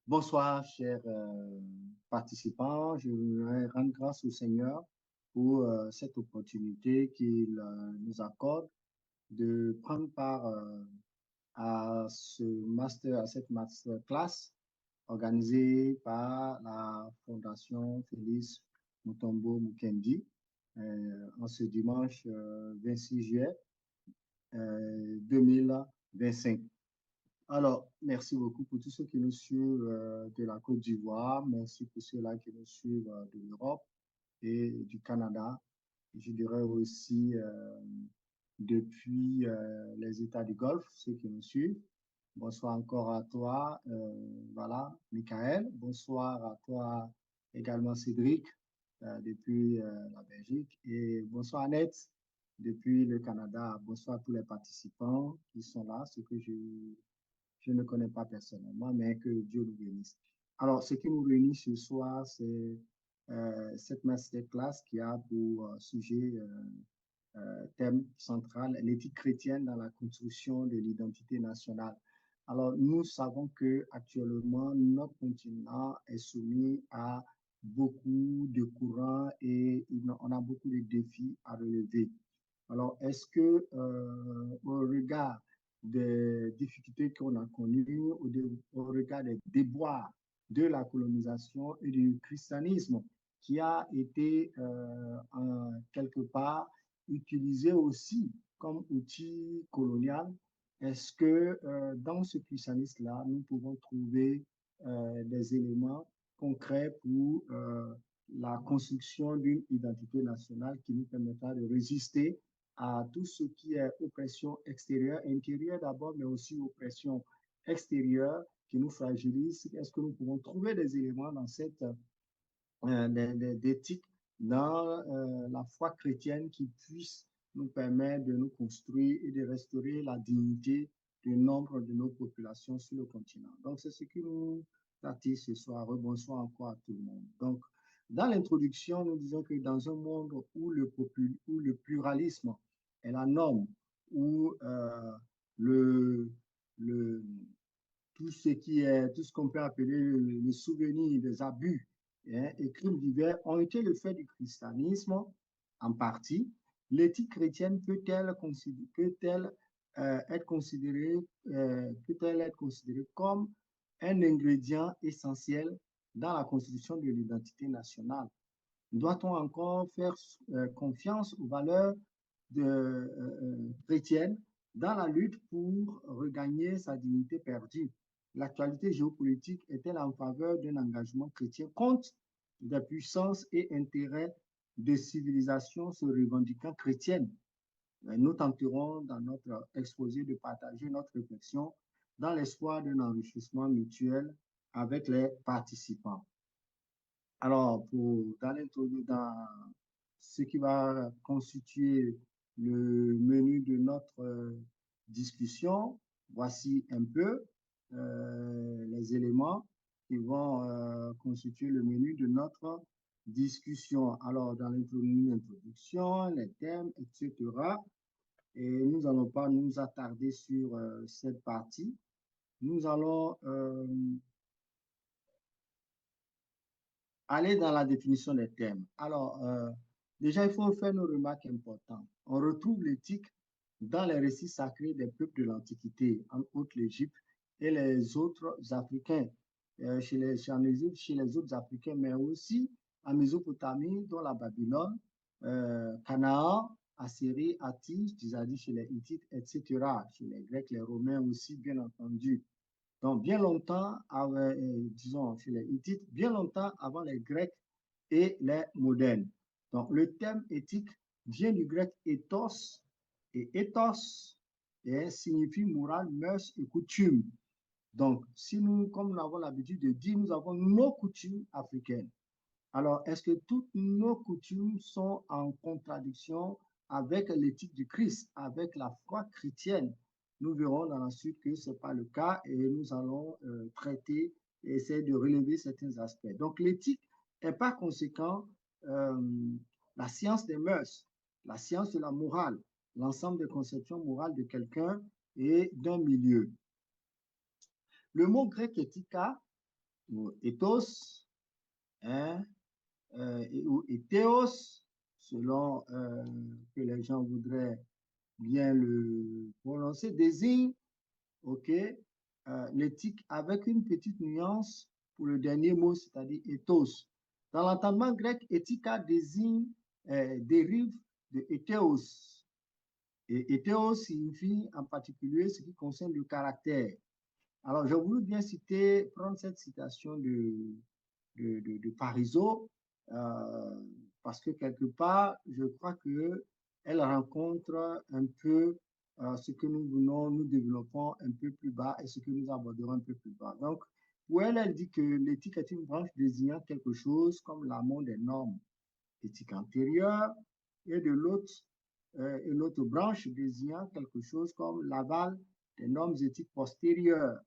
Bonsoir, chers participants. Je voudrais rendre grâce au Seigneur pour cette opportunité qu'il nous accorde de prendre part à cette masterclass organisée par la Fondation Félix Mutombo Mukendi en ce dimanche 26 juillet 2025. Alors, merci beaucoup pour tous ceux qui nous suivent de la Côte d'Ivoire. Merci pour ceux-là qui nous suivent de l'Europe et du Canada. Je dirais aussi depuis les États du Golfe, ceux qui nous suivent. Bonsoir encore à toi, voilà, Michael. Bonsoir à toi également, Cédric, depuis la Belgique. Et bonsoir, Annette, depuis le Canada. Bonsoir à tous les participants qui sont là, ceux que je ne connais pas personnellement, mais que Dieu nous bénisse. Alors, ce qui nous réunit ce soir, c'est cette masterclass qui a pour sujet, thème central, l'éthique chrétienne dans la construction de l'identité nationale. Alors, nous savons que actuellement, notre continent est soumis à beaucoup de courants et on a beaucoup de défis à relever. Alors, est-ce que, au regard des difficultés qu'on a connues, au regard des déboires de la colonisation et du christianisme, qui a été quelque part utilisé aussi comme outil colonial, est-ce que dans ce christianisme-là, nous pouvons trouver des éléments concrets pour la construction d'une identité nationale qui nous permettra de résister à tout ce qui est oppression extérieure, intérieure d'abord, mais aussi oppression extérieure qui nous fragilise? Est-ce que nous pouvons trouver des éléments dans cette d'éthique, dans la foi chrétienne qui puisse nous permettre de nous construire et de restaurer la dignité du nombre de nos populations sur le continent? Donc, c'est ce qui nous attire ce soir. Bonsoir encore à tout le monde. Donc, dans l'introduction, nous disons que dans un monde où où le pluralisme est la norme, où le, le, tout ce qu'on peut appeler le souvenir des abus et crimes divers ont été le fait du christianisme en partie. L'éthique chrétienne peut-elle être considérée comme un ingrédient essentiel dans la constitution de l'identité nationale? Doit-on encore faire confiance aux valeurs chrétiennes dans la lutte pour regagner sa dignité perdue? L'actualité géopolitique est-elle en faveur d'un engagement chrétien contre des puissances et intérêts de civilisations se revendiquant chrétiennes? Nous tenterons dans notre exposé de partager notre réflexion dans l'espoir d'un enrichissement mutuel avec les participants. Alors, dans ce qui va constituer le menu de notre discussion, voici un peu les éléments qui vont constituer le menu de notre discussion. Alors, dans l'introduction, les thèmes, etc. Et nous n'allons pas nous attarder sur cette partie. Nous allons aller dans la définition des thèmes. Alors, déjà, il faut faire nos remarques importantes. On retrouve l'éthique dans les récits sacrés des peuples de l'Antiquité, entre autres l'Égypte et les autres Africains, en Égypte, chez les autres Africains, mais aussi en Mésopotamie, dont la Babylone, Canaan, Assyrie, Attique, dit chez les Hittites, etc., chez les Grecs, les Romains aussi, bien entendu. Donc, bien longtemps, disons, chez les Hittites, bien longtemps avant les Grecs et les modernes. Donc, le thème éthique vient du grec ethos, et ethos signifie morale, mœurs et coutumes. Donc, si nous, comme nous avons l'habitude de dire, nous avons nos coutumes africaines. Alors, est-ce que toutes nos coutumes sont en contradiction avec l'éthique du Christ, avec la foi chrétienne? Nous verrons dans la suite que ce n'est pas le cas et nous allons traiter et essayer de relever certains aspects. Donc, l'éthique est par conséquent la science des mœurs, la science de la morale, l'ensemble des conceptions morales de quelqu'un et d'un milieu. Le mot grec éthica ou ethos, hein, ou éthéos, selon que les gens voudraient bien le prononcer, désigne, ok, l'éthique avec une petite nuance pour le dernier mot, c'est-à-dire ethos. Dans l'entendement grec, éthica désigne, dérive de éthéos. Et hétéros signifie en particulier ce qui concerne le caractère. Alors, j'ai voulu bien citer, prendre cette citation de Parisot, euh, parce que quelque part, je crois qu'elle rencontre un peu ce que nous voulons, nous développons un peu plus bas et ce que nous aborderons un peu plus bas. Donc, pour elle, elle dit que l'éthique est une branche désignant quelque chose comme l'amont des normes éthiques antérieures et de l'autre une autre branche désignant quelque chose comme l'aval des normes éthiques postérieures.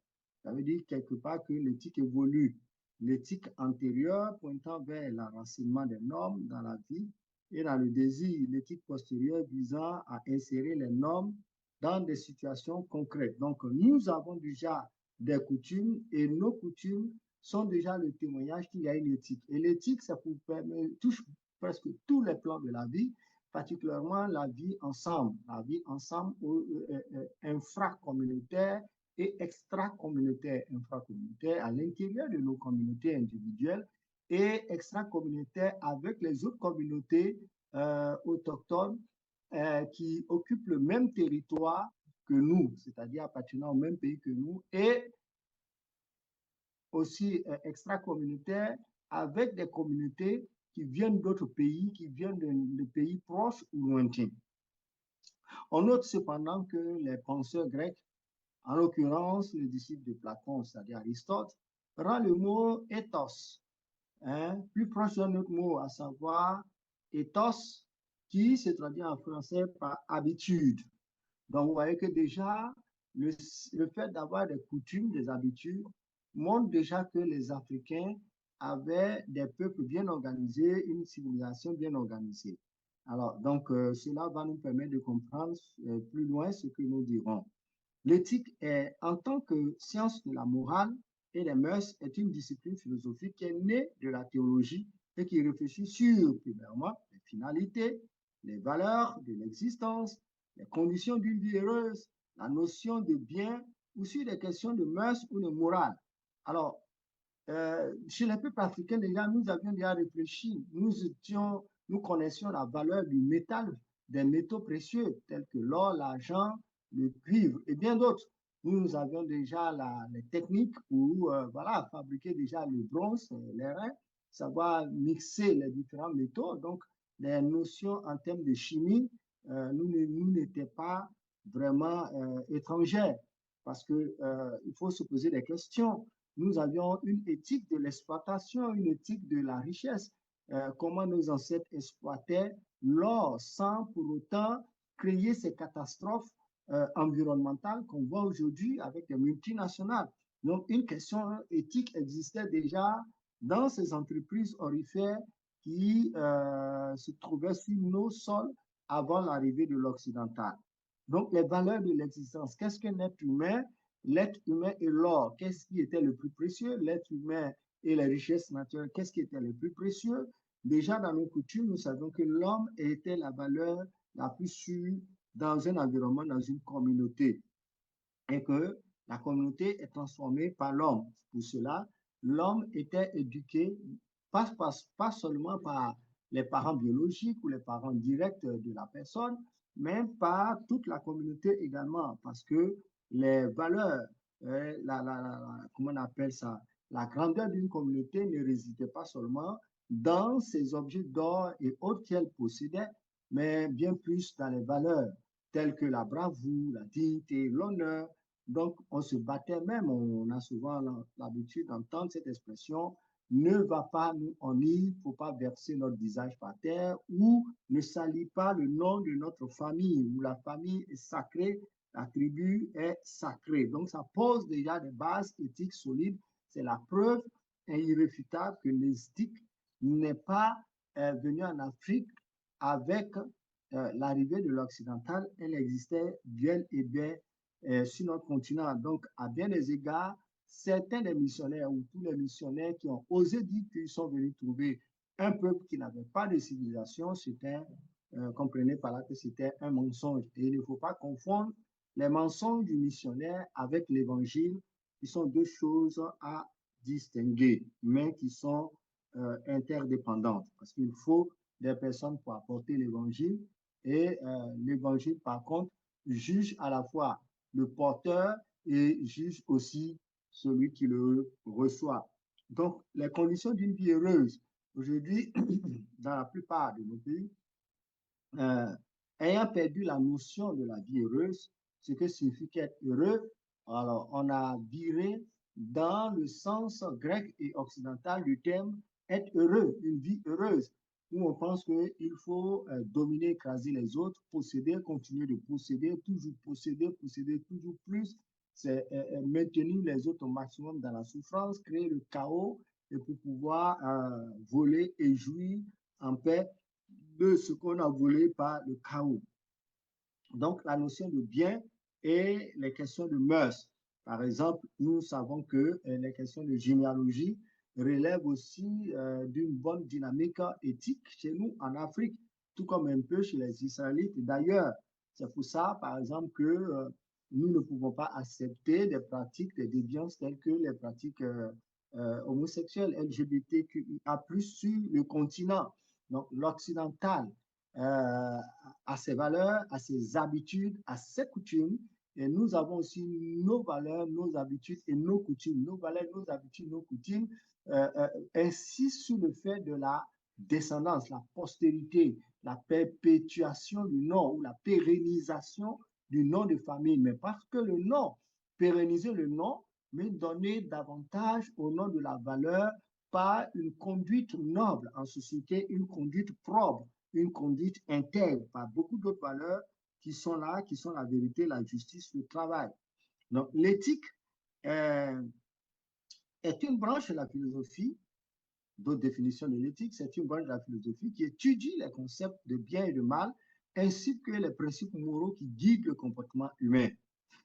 Ça veut dire quelque part que l'éthique évolue. L'éthique antérieure pointant vers l'enracinement des normes dans la vie et dans le désir, l'éthique postérieure visant à insérer les normes dans des situations concrètes. Donc, nous avons déjà des coutumes et nos coutumes sont déjà le témoignage qu'il y a une éthique. Et l'éthique, ça touche presque tous les plans de la vie, particulièrement la vie ensemble infracommunautaire et extra-communautaire. Infracommunautaire à l'intérieur de nos communautés individuelles et extra-communautaire avec les autres communautés autochtones qui occupent le même territoire que nous, c'est-à-dire appartenant au même pays que nous, et aussi extra-communautaire avec des communautés qui viennent d'autres pays, qui viennent de pays proches ou lointains. On note cependant que les penseurs grecs, en l'occurrence les disciples de Platon, c'est-à-dire Aristote, rend le mot ethos, plus proche d'un autre mot, à savoir ethos, qui se traduit en français par habitude. Donc, vous voyez que déjà, le fait d'avoir des coutumes, des habitudes, montre déjà que les Africains avaient des peuples bien organisés, une civilisation bien organisée. Alors, donc, cela va nous permettre de comprendre plus loin ce que nous dirons. L'éthique est, en tant que science de la morale et des mœurs, est une discipline philosophique qui est née de la théologie et qui réfléchit sur, premièrement, les finalités, les valeurs de l'existence, les conditions d'une vie heureuse, la notion de bien ou sur des questions de mœurs ou de morale. Alors, chez les peuples africains, déjà, nous avions déjà réfléchi. Nous connaissions la valeur du métal, des métaux précieux, tels que l'or, l'argent, le cuivre et bien d'autres. Nous avions déjà les techniques pour voilà, fabriquer déjà le bronze, l'airain, savoir mixer les différents métaux. Donc, les notions en termes de chimie, nous n'étions pas vraiment étrangères parce qu'il faut se poser des questions. Nous avions une éthique de l'exploitation, une éthique de la richesse. Comment nos ancêtres exploitaient l'or sans pour autant créer ces catastrophes environnementales qu'on voit aujourd'hui avec les multinationales. Donc, une question éthique existait déjà dans ces entreprises orifères qui se trouvaient sur nos sols avant l'arrivée de l'occidental. Donc, les valeurs de l'existence. Qu'est-ce qu'un être humain? L'être humain et l'or, qu'est-ce qui était le plus précieux? L'être humain et les richesses naturelles, qu'est-ce qui était le plus précieux? Déjà, dans nos coutumes, nous savons que l'homme était la valeur la plus sûre dans un environnement, dans une communauté, et que la communauté est transformée par l'homme. Pour cela, l'homme était éduqué pas seulement par les parents biologiques ou les parents directs de la personne, mais par toute la communauté également, parce que les valeurs, comment on appelle ça, la grandeur d'une communauté ne résidait pas seulement dans ces objets d'or et autres qu'elle possédait, mais bien plus dans les valeurs telles que la bravoure, la dignité, l'honneur. Donc, on se battait même, on a souvent l'habitude d'entendre cette expression, ne va pas nous ennuyer, il ne faut pas verser notre visage par terre, ou ne salit pas le nom de notre famille, où la famille est sacrée, la tribu est sacrée. Donc, ça pose déjà des bases éthiques solides. C'est la preuve irréfutable que l'éthique n'est pas venue en Afrique avec l'arrivée de l'occidental. Elle existait bien et bien sur notre continent. Donc, à bien des égards, certains des missionnaires ou tous les missionnaires qui ont osé dire qu'ils sont venus trouver un peuple qui n'avait pas de civilisation, comprenez par là que c'était un mensonge. Et il ne faut pas confondre les mensonges du missionnaire avec l'évangile, qui sont deux choses à distinguer, mais qui sont interdépendantes. Parce qu'il faut des personnes pour apporter l'évangile. Et l'évangile, par contre, juge à la fois le porteur et juge aussi celui qui le reçoit. Donc, les conditions d'une vie heureuse, aujourd'hui, dans la plupart de nos pays, euh, ayant perdu la notion de la vie heureuse, ce que signifie qu'être heureux, alors on a viré dans le sens grec et occidental du terme être heureux, une vie heureuse, où on pense qu'il faut dominer, écraser les autres, posséder, continuer de posséder, posséder toujours plus, c'est maintenir les autres au maximum dans la souffrance, créer le chaos et pour pouvoir voler et jouir en paix de ce qu'on a volé par le chaos. Donc, la notion de bien et les questions de mœurs. Par exemple, nous savons que les questions de généalogie relèvent aussi d'une bonne dynamique éthique chez nous en Afrique, tout comme un peu chez les Israélites. D'ailleurs, c'est pour ça, par exemple, que nous ne pouvons pas accepter des pratiques, des déviances telles que les pratiques homosexuelles, LGBTQIA+, sur le continent, donc l'occidental. À ses valeurs, à ses habitudes, à ses coutumes. Et nous avons aussi nos valeurs, nos habitudes et nos coutumes. Nos valeurs, nos habitudes, nos coutumes insistent sur le fait de la descendance, la postérité, la perpétuation du nom ou la pérennisation du nom de famille. Mais parce que le nom, pérenniser le nom, mais donner davantage au nom de la valeur par une conduite noble en société, une conduite propre, une conduite intègre, par beaucoup d'autres valeurs qui sont là, qui sont la vérité, la justice, le travail. Donc, l'éthique est une branche de la philosophie, d'autres définitions de l'éthique, c'est une branche de la philosophie qui étudie les concepts de bien et de mal, ainsi que les principes moraux qui guident le comportement humain.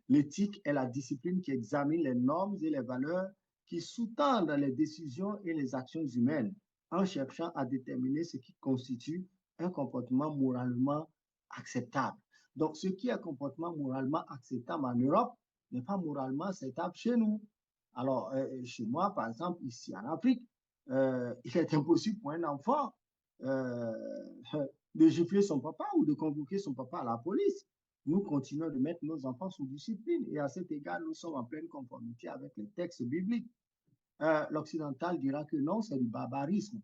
L'éthique est la discipline qui examine les normes et les valeurs qui sous-tendent les décisions et les actions humaines en cherchant à déterminer ce qui constitue un comportement moralement acceptable. Donc, ce qui est un comportement moralement acceptable en Europe n'est pas moralement acceptable chez nous. Alors, chez moi, par exemple, ici en Afrique, il est impossible pour un enfant euh, de gifler son papa ou de convoquer son papa à la police. Nous continuons de mettre nos enfants sous discipline et à cet égard, nous sommes en pleine conformité avec les textes bibliques. L'occidental dira que non, c'est du barbarisme.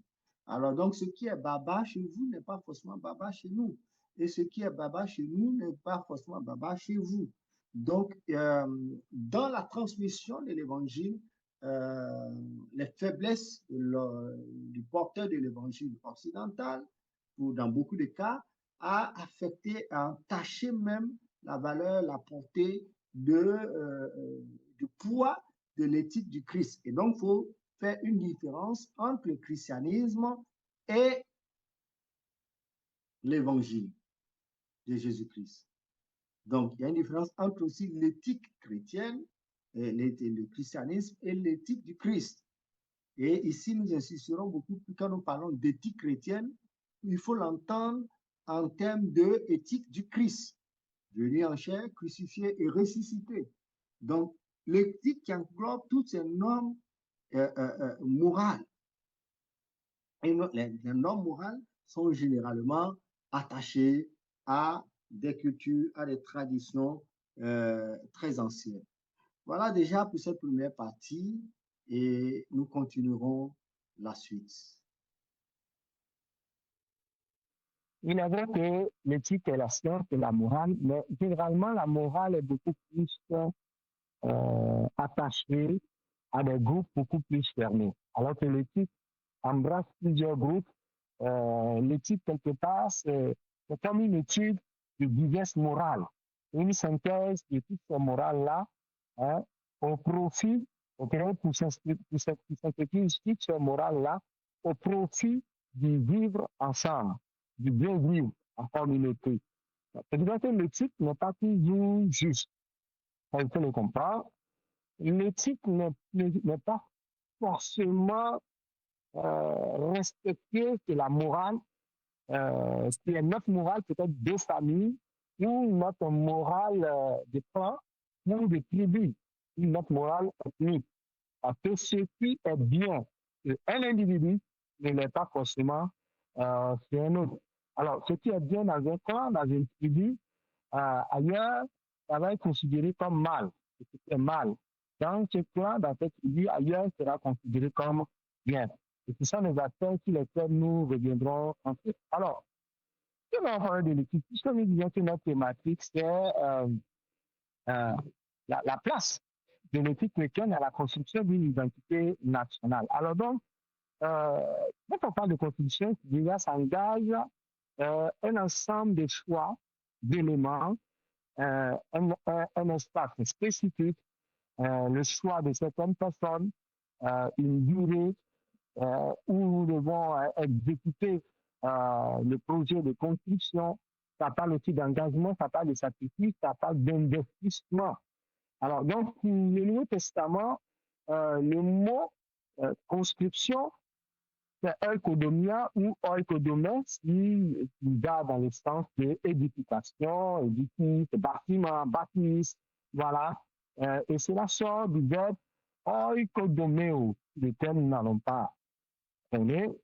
Alors donc, ce qui est barbare chez vous n'est pas forcément barbare chez nous. Et ce qui est barbare chez nous n'est pas forcément barbare chez vous. Donc, dans la transmission de l'évangile, euh, les faiblesses du porteur de l'évangile occidental, ou dans beaucoup de cas, a affecté, a entaché même la valeur, la portée du poids de l'éthique du Christ. Et donc, il faut faire une différence entre le christianisme et l'évangile de Jésus-Christ. Donc, il y a une différence entre aussi l'éthique chrétienne, et le christianisme et l'éthique du Christ. Et ici, nous insisterons beaucoup, quand nous parlons d'éthique chrétienne, il faut l'entendre en termes d'éthique du Christ, venu en chair, crucifié et ressuscité. Donc, l'éthique qui englobe toutes ces normes morales. Et les normes morales sont généralement attachées à des cultures, à des traditions très anciennes. Voilà déjà pour cette première partie et nous continuerons la suite. Il est vrai que l'éthique est la science de la morale, mais généralement, la morale est beaucoup plus attachée à des groupes beaucoup plus fermés. Alors que l'éthique embrasse plusieurs groupes. L'éthique, quelque part, c'est comme une étude de diverses morales, une synthèse de toutes ces morales-là, hein, au profit, pour synthétiser toutes ces morales-là, au profit du vivre ensemble, du bien vivre en communauté. C'est-à-dire que l'éthique n'est pas toujours juste. Il faut le comprendre. l'éthique n'est pas forcément respecter que la morale, qui est notre morale peut-être de famille ou notre morale de clan ou de tribu, ou notre morale ethnique. Parce que ce qui est bien chez un individu ne l'est pas forcément chez un autre. Alors, ce qui est bien dans un clan, dans une tribu, ailleurs, ça va être considéré comme mal. Ce qui est mal. Dans ce clan, dans cette tribu, ailleurs, sera considéré comme bien. Et ce sont les aspects sur lesquels nous reviendrons ensuite. Alors, si on parle de l'éthique, puisque nous disons que notre thématique, c'est la place de l'éthique chrétienne à la construction d'une identité nationale. Alors donc, euh, quand on parle de constitution, déjà, ça engage un ensemble de choix, d'éléments, un espace spécifique, le choix de certaines personnes, une durée où nous devons exécuter le projet de construction. Ça parle aussi d'engagement, ça parle de sacrifice, ça parle d'investissement. Alors, donc, le Nouveau Testament, le mot conscription, c'est oikodomia ou oikodomès, qui va dans le sens de édification, édifice, bâtiment, bâtisse, voilà. Et cela sort du verbe oikodomeo, lequel nous n'allons pas connaître.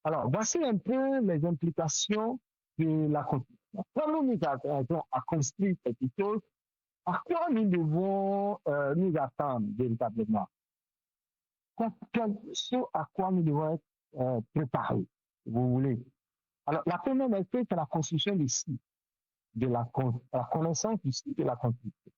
Alors, voici un peu les implications de la construction. Quand nous nous attendons à construire quelque chose, à quoi nous devons nous attendre véritablement? Ce à quoi nous devons être préparés, si vous voulez. Alors, la première méthode, c'est la construction du site, la connaissance du site de la construction.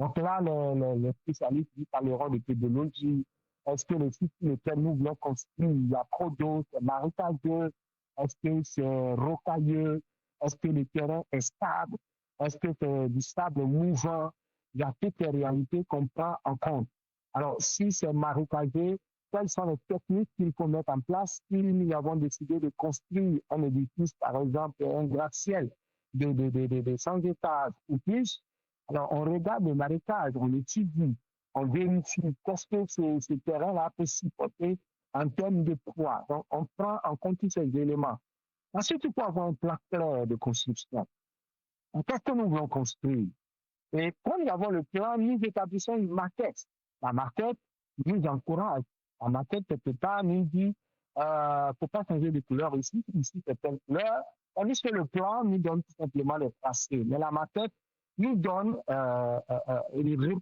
Donc là, les spécialistes parleront de pédologie. Est-ce que le site sur lequel nous voulons construire, il y a trop d'eau, c'est marécageux? Est-ce que c'est rocailleux? Est-ce que le terrain est stable? Est-ce que c'est du sable mouvant? Il y a toutes les réalités qu'on prend en compte. Alors, si c'est marécageux, quelles sont les techniques qu'il faut mettre en place si nous avons décidé de construire un édifice, par exemple, un gratte-ciel de 100 étages ou plus? Alors, on regarde le marécage, on étudie, on vérifie qu'est-ce que ce terrain-là peut supporter en termes de poids. Donc, on prend en compte tous ces éléments. Ensuite, il faut avoir un plan clair de construction. Qu'est-ce que nous voulons construire? Et quand nous avons le plan, nous établissons une maquette. La maquette nous encourage. La maquette, quelque part, nous dit, il ne faut pas changer de couleur ici, ici c'est telle couleur. Tandis que le plan nous donne tout simplement les tracés. Mais la maquette nous donne une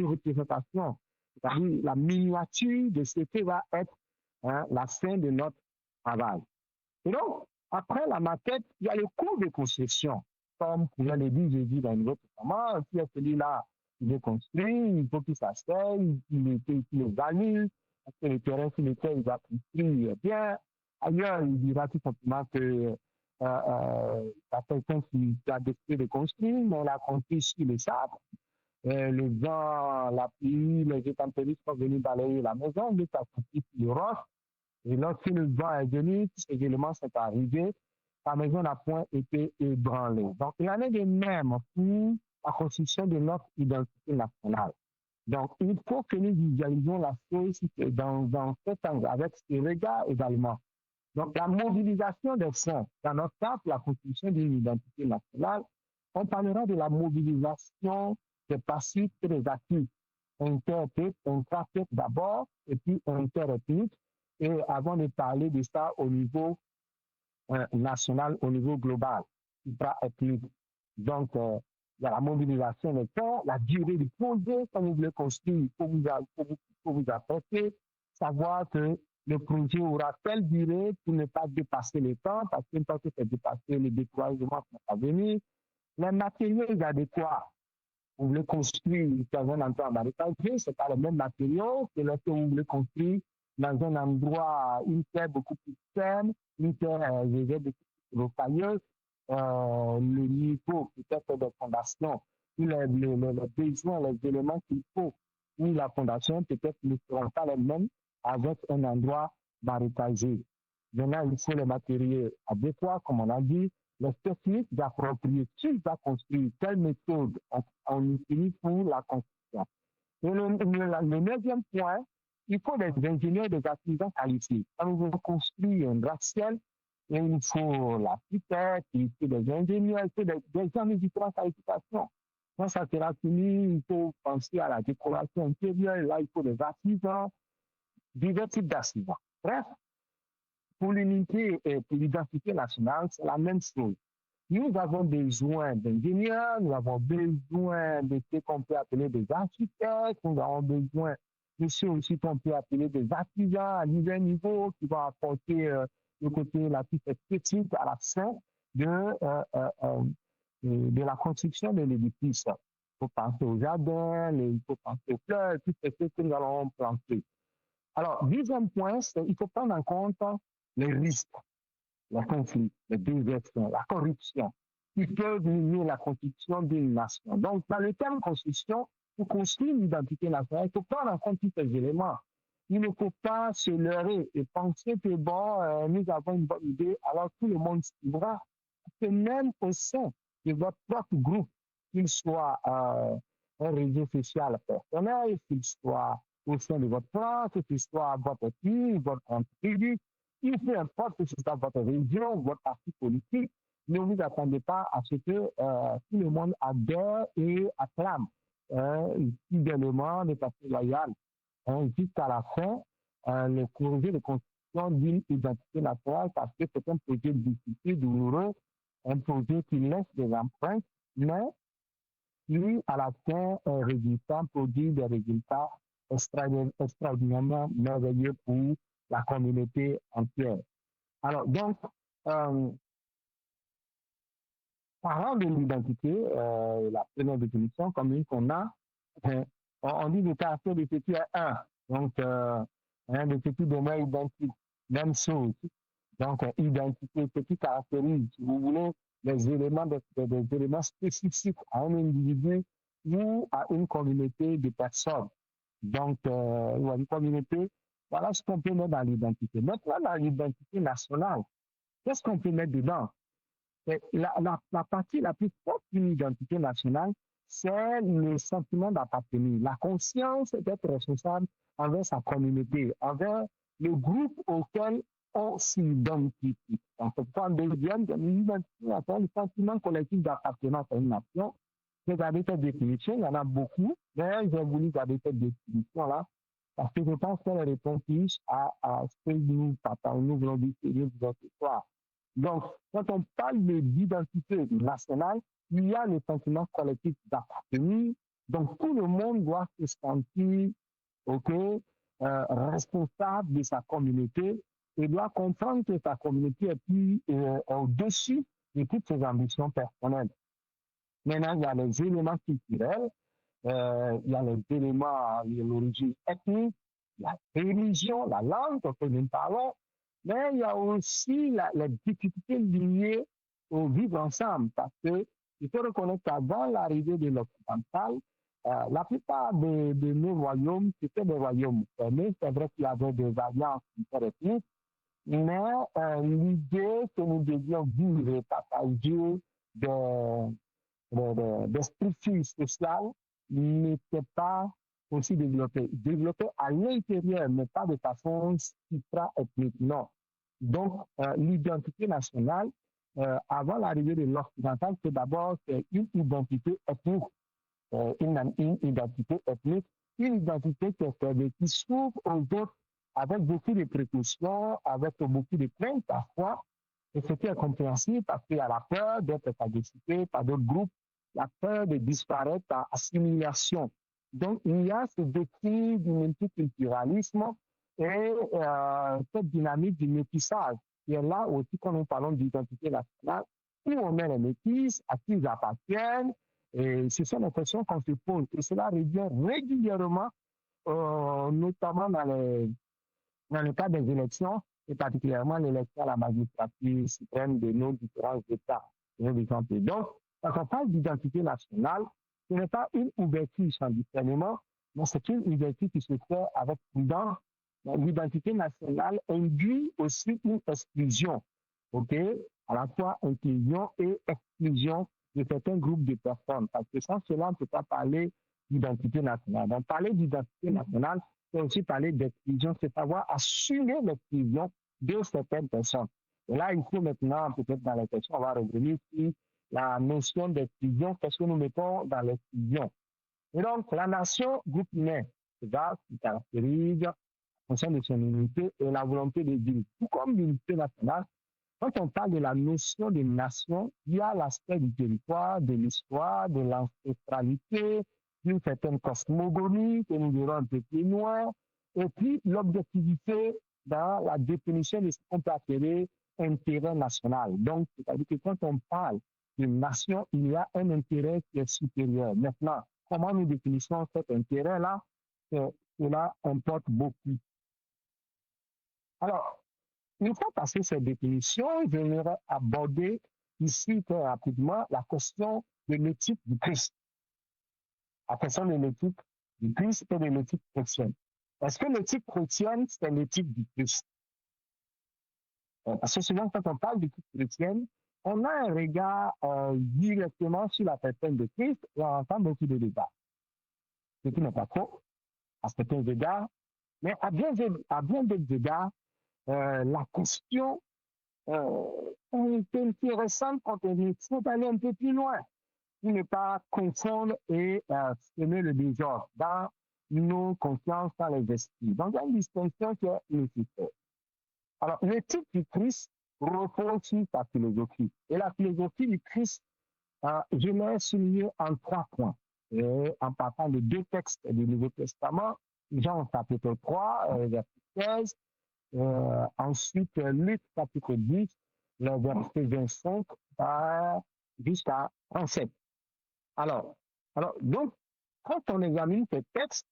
représentation, c'est-à-dire la miniature de ce qui va être la fin de notre travail. Et donc, après la maquette, il y a le cours de construction. Comme je l'ai dit, j'ai dit dans le Nouveau Testament, qui est celui-là qui veut construire, il faut qu'il s'asseye, qu'il évalue, parce que le terrain sur lequel il va construire est bien. Ailleurs, il dira tout simplement que y a quelqu'un qui a décidé de construire, mais il a construit sur le sable. Le vent, la pluie, les intempéries sont venus balayer la maison, lui a construit sur le roche. Et lorsque le vent est venu, tous ces éléments sont arrivés, la maison n'a point été ébranlée. Donc, il en est de même pour la construction de notre identité nationale. Donc, il faut que nous visualisions la chose dans cet angle, avec ce regard également. Donc, la mobilisation des fonds, dans notre cas, pour la construction d'une identité nationale, on parlera de la mobilisation des passifs et des actifs, interprètes, intrapètes d'abord, et puis interethniques, et avant de parler de ça au niveau national, au niveau global, ethnique. Donc, il y a la mobilisation des fonds, la durée du projet, quand vous voulez construire, il faut vous apporter, savoir que le projet aura telle durée pour ne pas dépasser le temps, parce qu'une fois que c'est dépassé, le déploiement ne pas venir. Les matériaux adéquats, vous voulez construire dans un endroit marécageux, ce n'est pas le même matériau que lorsque vous voulez construire dans un endroit, une terre beaucoup plus ferme, une terre beaucoup plus rocailleuse, le niveau peut-être de fondation, les besoins, les éléments qu'il faut pour la fondation peut-être ne seront pas les mêmes avec un endroit marécageux. Maintenant, il faut les matériaux adéquats, comme on a dit, les techniques d'approprier qui va construire, quelle méthode on utilise pour la construction. Et le neuvième point, il faut des ingénieurs, des artisans qualifiés. Quand on veut construire un gratte-ciel, il faut l'architecte, il faut des ingénieurs, il faut des gens de différentes qualifications. Quand ça sera fini, il faut penser à la décoration intérieure. Là, il faut des artisans, divers types d'artisans. Bref, pour l'unité et pour l'identité nationale, c'est la même chose. Nous avons besoin d'ingénieurs, nous avons besoin de ce qu'on peut appeler des architectes, nous avons besoin de ceux aussi qu'on peut appeler des artisans à divers niveaux qui vont apporter le côté la plus esthétique à la fin de, euh, euh, euh, de la construction de l'édifice. Il faut penser aux jardins, il faut penser aux fleurs, tout ce que nous allons planter. Alors, deuxième point, c'est qu'il faut prendre en compte les risques, les conflits, les désertions, la corruption, qui peuvent miner la construction d'une nation. Donc, dans le terme construction, pour construire une identité nationale, il faut prendre en compte tous ces éléments. Il ne faut pas se leurrer et penser que, bon, nous avons une bonne idée, alors tout le monde suivra. C'est même au sein de votre propre groupe, qu'il soit un réseau social personnel, qu'il soit au sein de votre classe, qu'il soit votre équipe, votre entreprise, il peu importe que ce soit votre région, votre parti politique, ne vous attendez pas à ce que tout le monde adhère et acclame fidèlement de façon loyale jusqu'à la fin le projet de construction d'une identité nationale parce que c'est un projet difficile, douloureux, un projet qui laisse des empreintes, mais qui, à la fin, un résultat produit des résultats extraordinairement merveilleux pour la communauté entière. Alors, donc, euh, parlant de l'identité, la première définition commune qu'on a, on dit le caractère de ceci est un. Donc, un de ceci demeure identique. Même chose. Donc, identité, ce qui caractérise, si vous voulez, les éléments, des éléments spécifiques à un individu ou à une communauté de personnes. Donc, ou à une communauté, voilà ce qu'on peut mettre dans l'identité. Maintenant, dans l'identité nationale, qu'est-ce qu'on peut mettre dedans? La partie la plus forte d'une identité nationale, c'est le sentiment d'appartenir, la conscience d'être responsable envers sa communauté, envers le groupe auquel on s'identifie. Donc, quand on devient une identité nationale, le sentiment collectif d'appartenance à une nation, j'ai gardé cette définition, il y en a beaucoup, mais j'ai voulu garder cette définition-là parce que je pense qu'elle répond plus à ce que nous voulons dire de notre histoire. Donc, quand on parle d'identité nationale, il y a le sentiment collectif d'appartenir. Donc, tout le monde doit se sentir responsable de sa communauté et doit comprendre que sa communauté est plus au-dessus de toutes ses ambitions personnelles. Maintenant, il y a les éléments culturels, il y a les éléments de l'origine ethnique, la religion, la langue que nous parlons, mais il y a aussi les difficultés liées au vivre ensemble, parce que il faut reconnaître qu'avant l'arrivée de l'occidental, la plupart de nos royaumes, c'était des royaumes fermés. C'est vrai qu'il y avait des alliances interethniques, mais l'idée que nous devions vivre et partager des structures sociales n'était pas aussi développée. Développée à l'intérieur, mais pas de façon supra-ethnique, non. Donc, l'identité nationale, avant l'arrivée de l'occidental, c'est d'abord une identité ethnique, une identité ethnique, une identité qui s'ouvre aux autres avec beaucoup de précautions, avec beaucoup de craintes parfois, et c'était incompréhensible parce qu'il y a la peur d'être phagocyté par d'autres groupes, la peur de disparaître par assimilation. Donc, il y a ce défi du multiculturalisme et cette dynamique du métissage qui est là aussi quand nous parlons d'identité nationale, où on met les métis, à qui ils appartiennent, et c'est ça la question qu'on se pose. Et cela revient régulièrement, notamment dans le cas des élections, et particulièrement l'élection à la magistrature suprême de nos différents États. Donc, quand on parle d'identité nationale, ce n'est pas une ouverture sans discernement, mais c'est une ouverture qui se fait avec prudence. L'identité nationale induit aussi une exclusion, ok? À la fois inclusion et exclusion de certains groupes de personnes. Parce que sans cela, on ne peut pas parler d'identité nationale. Donc, parler d'identité nationale, c'est aussi parler d'exclusion, c'est savoir assumer l'exclusion de certaines personnes. Et là, il faut maintenant, peut-être dans les questions, on va revenir sur la notion d'exclusion, qu'est-ce que nous mettons dans l'exclusion. Et donc, la nation, groupe humain, c'est ça qui caractérise au sein de son unité et la volonté de Dieu. Tout comme l'unité nationale, quand on parle de la notion de nation, il y a l'aspect du territoire, de l'histoire, de l'ancestralité, d'une certaine cosmogonie que nous verrons un peu plus loin, et puis l'objectivité dans la définition de ce qu'on peut appeler intérêt national. Donc, c'est-à-dire que quand on parle de nation, il y a un intérêt qui est supérieur. Maintenant, comment nous définissons cet intérêt-là? Cela importe beaucoup. Alors, une fois passé cette définition, je vais aborder ici très rapidement la question de l'éthique du Christ. La question de l'éthique du Christ et de l'éthique chrétienne. Est-ce que l'éthique chrétienne, c'est l'éthique du Christ? Parce que souvent, quand on parle d'éthique chrétienne, on a un regard directement sur la personne de Christ et on entend beaucoup de débats. Ce qui n'est pas faux, à certains égards, mais à bien d'autres égards, la question est intéressante quand on faut aller un peu plus loin pour ne pas confondre et semer le désordre dans nos consciences, dans les esprits. Donc, il y a une distinction qui est nécessaire. Alors, l'éthique du Christ repose sur sa philosophie. Et la philosophie du Christ, je l'ai souligné en 3 points. Et en partant de 2 textes du Nouveau Testament, Jean chapitre 3, verset 16, ensuite, Luc chapitre 10, le verset 25 jusqu'à 37. Alors, donc, quand on examine ces textes,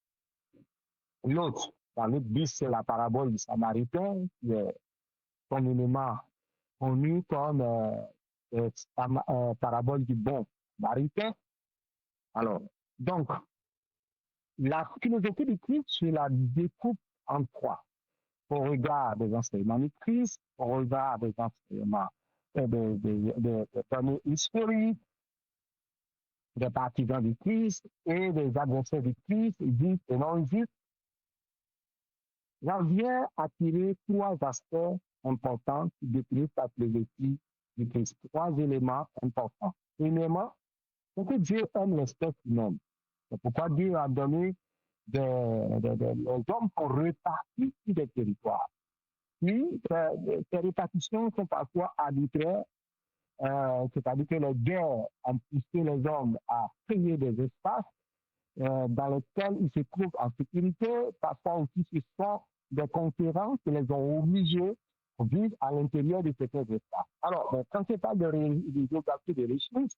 l'autre, dans Luc 10, c'est la parabole du Samaritain, qui est communément connue comme parabole du bon Samaritain. Alors, donc, la philosophie du Christ, je la découpe en 3. Au regard des enseignements du Christ, au regard des enseignements des fameux historiques, des partisans du Christ et des adversaires du Christ, justes et non justes, j'en viens à tirer 3 aspects importants qui définissent la philosophie du Christ. 3 éléments importants. Premièrement, c'est que Dieu aime l'espèce humaine. C'est pourquoi Dieu a donné les hommes pour répartir sur des territoires. Puis, ces répartitions sont parfois arbitraires, c'est-à-dire que les guerres ont poussé les hommes à créer des espaces dans lesquels ils se trouvent en sécurité. Parfois aussi, ce sont des concurrents qui les ont obligés à vivre à l'intérieur de ces espaces. Alors, quand c'est pas de géographie des ressources,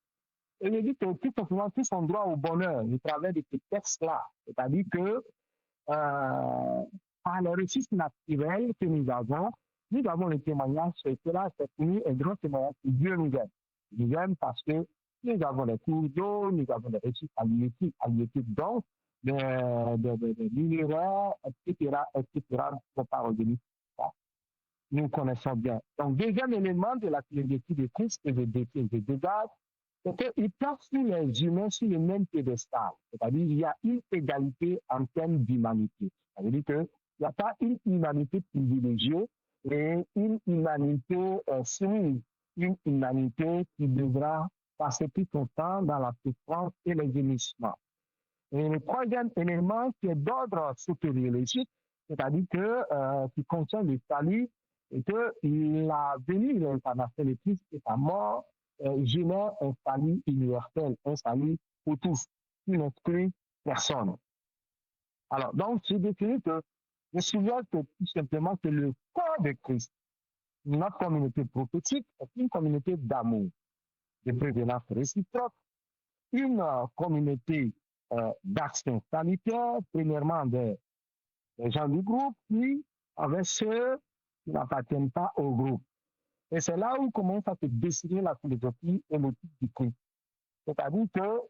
il dit que tout simplement, tous ont droit au bonheur au travers de ces textes-là. C'est-à-dire que par les ressources naturelles que nous avons le témoignage que cela, c'est un grand témoignage que Dieu nous aime. Il nous aime parce que nous avons des cours d'eau, nous avons des ressources halieutiques, donc des minéraux, etc., pour pas revenir. Nous connaissons bien. Donc, deuxième élément de la philosophie de Christ que je dégage, c'est qu'il place tous les humains sur le même pédestal. C'est-à-dire qu'il y a une égalité en termes d'humanité. Ça veut dire qu'il n'y a pas une humanité privilégiée et une humanité soumise, une humanité qui devra passer tout son temps dans la souffrance et les gémissements. Et le troisième élément qui est d'ordre soteriologique, c'est-à-dire qui concerne le salut, et que la venue de l'incarnation de Christ et sa mort génère un salut universel, un salut pour tous, qui n'exclut personne. Alors, donc, c'est défini que je suggère que tout simplement que le corps de Christ, notre communauté prophétique, est une communauté d'amour, de prévenance réciproque, une communauté d'action sanitaire, premièrement des gens du groupe, puis avec ceux qui n'appartiennent pas au groupe. Et c'est là où commence à se dessiner la philosophie et l'éthique du Christ. C'est-à-dire que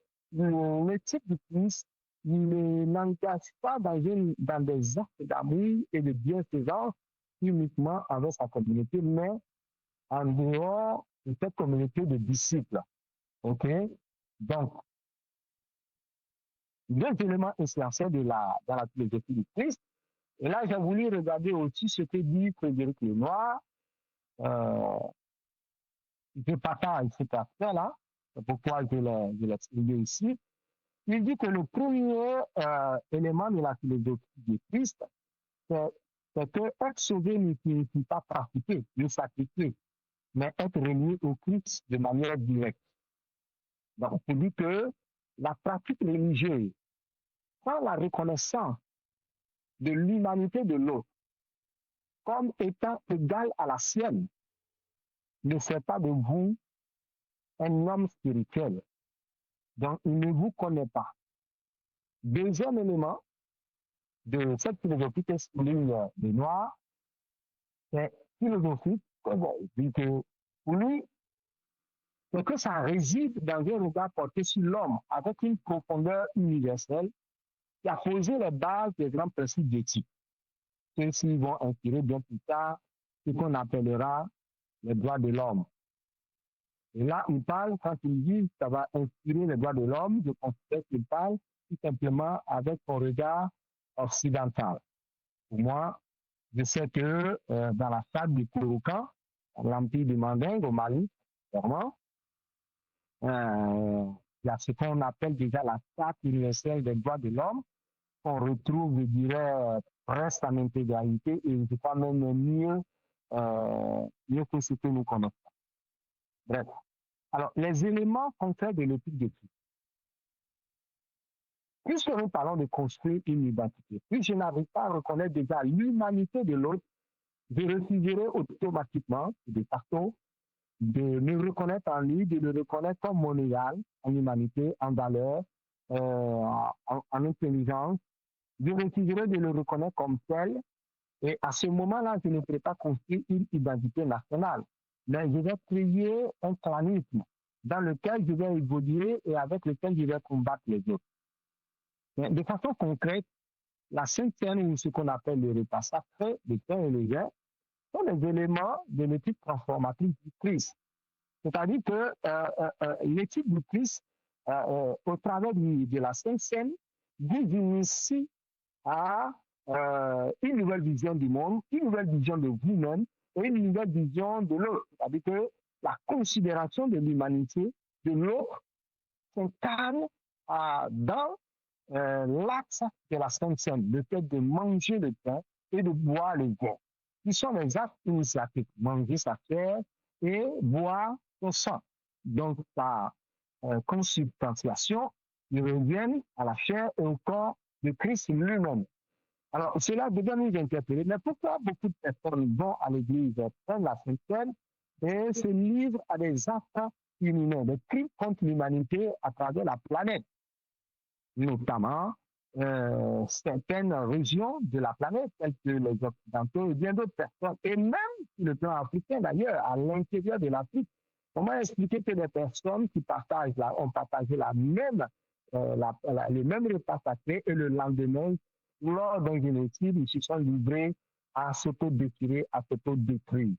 l'éthique du Christ ne n'engage pas dans des actes d'amour et de bienfaisance uniquement avec sa communauté, mais en dehors de cette communauté de disciples. OK? Donc, deux éléments essentiels dans la philosophie du Christ. Et là, j'ai voulu regarder aussi ce que dit Frédéric Lenoir. Je partage cet aspect-là, c'est pourquoi je l'ai expliqué ici. Il dit que le premier élément de la philosophie du Christ, c'est que être sauvé ne signifie pas pratiquer, ne sacrifier, mais être relié au Christ de manière directe. Donc, il dit que la pratique religieuse, sans la reconnaissance de l'humanité de l'autre comme étant égale à la sienne, ne fait pas de vous un homme spirituel. Donc, il ne vous connaît pas. Deuxième élément de cette philosophie que souligne Lenoir, c'est philosophique, dit que pour lui, c'est que ça réside dans un regard porté sur l'homme avec une profondeur universelle qui a posé les bases des grands principes d'éthique. Ceux-ci vont inspirer bien plus tard ce qu'on appellera les droits de l'homme. Et là, il parle, quand il dit que ça va inspirer les droits de l'homme, je considère qu'il parle tout simplement avec son regard occidental. Pour moi, je sais que dans la salle du Kouroukan, l'Empire du Mandingue au Mali, vraiment, il y a ce qu'on appelle déjà la Charte universelle des droits de l'homme, qu'on retrouve, je dirais, presque en intégralité, et je crois même mieux que ce que nous connaissons. Bref. Alors, les éléments concrets de l'éthique de Christ. Puisque nous parlons de construire une identité, puis je n'arrive pas à reconnaître déjà l'humanité de l'autre, je refuserai automatiquement, de façon, de me reconnaître en lui, de le reconnaître comme mon égal en humanité, en valeur, en intelligence. Je refuserai de le reconnaître comme tel. Et à ce moment-là, je ne pourrai pas construire une identité nationale. Mais je vais créer un clanisme dans lequel je vais évoluer et avec lequel je vais combattre les autres. Mais de façon concrète, la Sainte Seine, ou ce qu'on appelle le repas sacré, le pain et le vin, sont les éléments de l'éthique transformatrice du Christ. C'est-à-dire que l'éthique du Christ, au travers de la Sainte Seine, vous initie à une nouvelle vision du monde, une nouvelle vision de vous-même et une nouvelle vision de l'autre. C'est-à-dire que la considération de l'humanité de l'autre s'incarne dans l'axe de la Sainte Seine, le fait de manger le pain et de boire le vin, qui sont les actes initiatiques, manger sa chair et boire son sang. Donc, par consubstantiation, ils reviennent à la chair et au corps de Christ lui-même. Alors, cela devait nous interpeller. Mais pourquoi beaucoup de personnes vont à l'église, prennent la Sainte Seine et se livrent à des actes inhumains, des crimes contre l'humanité à travers la planète, notamment certaines régions de la planète, telles que les Occidentaux et bien d'autres personnes, et même sur le plan africain d'ailleurs, à l'intérieur de l'Afrique. Comment expliquer que des personnes qui ont partagé les mêmes repas sacrés et le lendemain, lors d'un génocide, ils se sont livrés à s'auto-détruire, à s'auto-détruire.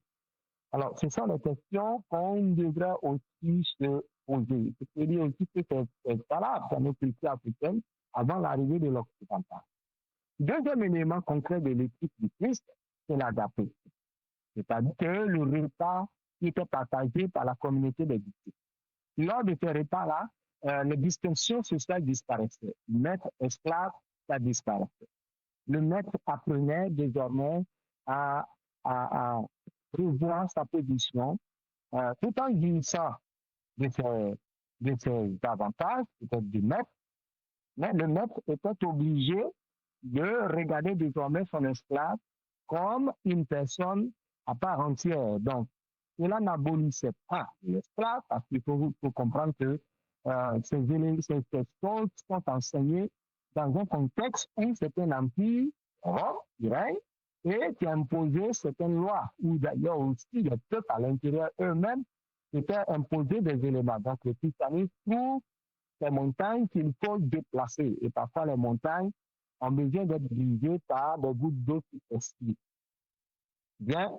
Alors, ce sont des questions qu'on devrait aussi se poser. Je peux dire aussi que c'est valable dans nos cultures africaines avant l'arrivée de l'Occidental. Deuxième élément concret de l'éthique du Christ, c'est l'agapé. C'est-à-dire que le repas qui était partagé par la communauté des disciples. Lors de ces repas-là, les distinctions sociales disparaissaient. Maître, esclave, ça disparaissait. Le maître apprenait désormais à revoir sa position tout en jouissant de ses avantages, peut-être du maître, mais le maître était obligé de regarder désormais son esclave comme une personne à part entière. Donc, cela n'abolissait pas l'esclave, parce qu'il faut comprendre que ces choses sont enseignées dans un contexte où c'est un empire, Rome, qui règne, et qui a imposé certaines lois, où d'ailleurs aussi les peuples à l'intérieur eux-mêmes s'étaient imposés des éléments. Donc, le christianisme trouve ces montagnes qu'il faut déplacer. Et parfois, les montagnes ont besoin d'être dirigées par des gouttes d'eau successives. Bien.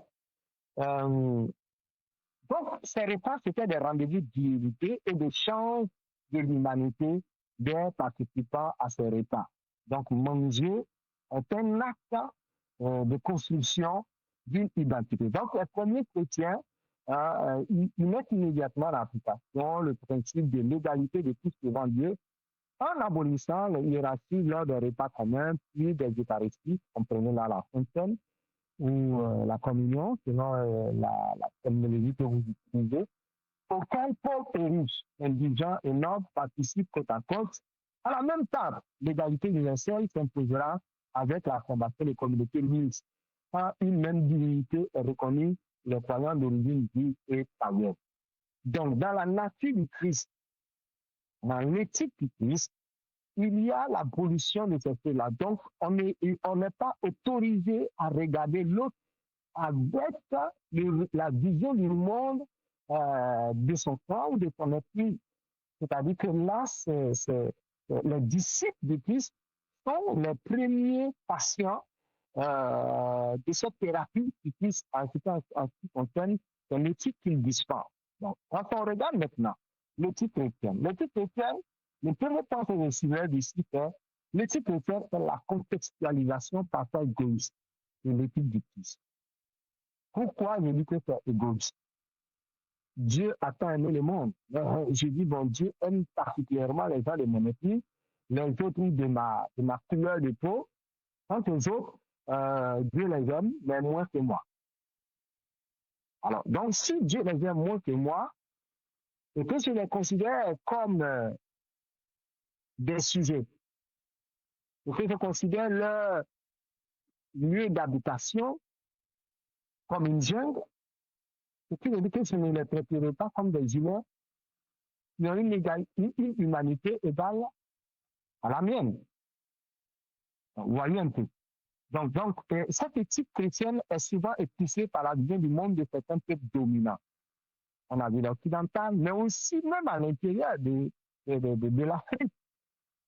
Donc, ces repas, c'était des rendez-vous d'unité et d'échange de l'humanité des participants à ce repas. Donc, manger est un acte de construction d'une identité. Donc, les premiers chrétiens, ils mettent immédiatement en application le principe de l'égalité de tous devant Dieu en abolissant les hiérarchies lors des repas communs, puis des eucharisties, comprenez là la fontaine ou la communion, selon la terminologie que vous utilisez, auquel Paul et riche, indigents et nobles participent côte à côte à la même table. L'égalité universelle s'imposera avec la fondation des communautés mixtes. Quand une même divinité est reconnue, les croyants d'origine juive et païenne. Donc, dans la nature du Christ, dans l'éthique du Christ, il y a l'abolition de ces faits-là. Donc, on n'est pas autorisé à regarder l'autre avec la vision du monde de son corps ou de son esprit. C'est-à-dire que là, les disciples de Christ sont les premiers patients de cette thérapie qui Christ, en ce qui concerne son éthique qu'il dispense. Donc, quand on regarde maintenant l'éthique chrétienne, le premier point que je suivais d'ici, c'est l'éthique chrétienne est la contextualisation parfois égoïste de l'éthique du Christ. Pourquoi je dis que c'est égoïste? Dieu a tant aimé le monde. Je dis, bon, Dieu aime particulièrement les gens de mon ethnie, les autres de ma couleur de peau. Quant aux autres, Dieu les aime, mais moins que moi. Alors, donc, si Dieu les aime moins que moi, et que je les considère comme des sujets, et que je considère leur lieu d'habitation comme une jungle, et que je dis que je ne les traiterai pas comme des humains, qui ont une humanité égale à la mienne. Donc, vous voyez un peu. Donc, cette éthique chrétienne est souvent épicée par la vision du monde de certains peuples dominants. On a vu l'occidental, mais aussi même à l'intérieur de l'Afrique.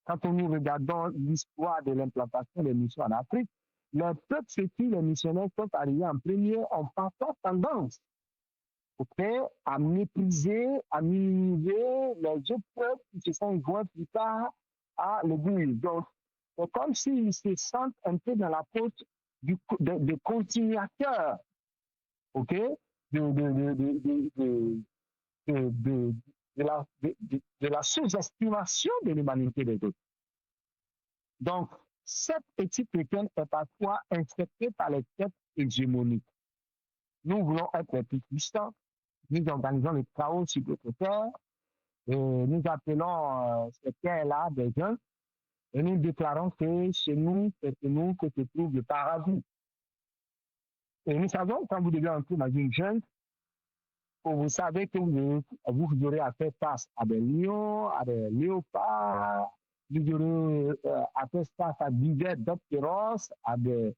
Quand nous regardons l'histoire de l'implantation des missions en Afrique, les peuples chez qui les missionnaires sont arrivés en premier ont parfois tendance à mépriser, à minimiser les autres peuples qui se sont joints plus tard à l'Église. Donc, c'est comme s'ils se sentent un peu dans la peau de continuateurs, ok, de la sous-estimation de l'humanité des autres. Donc, cette éthique chrétienne est parfois infectée par les textes hégémoniques. Nous voulons être les plus puissants, nous organisons le chaos sur notre terre, et nous appelons ces terres-là des jeunes, et nous déclarons que chez nous, c'est chez nous que se trouve le paradis. Et nous savons, quand vous devez entrer dans une jungle, vous savez que vous aurez à faire face à des lions, à des léopards, vous aurez à faire face à divers d'autres féroces, à des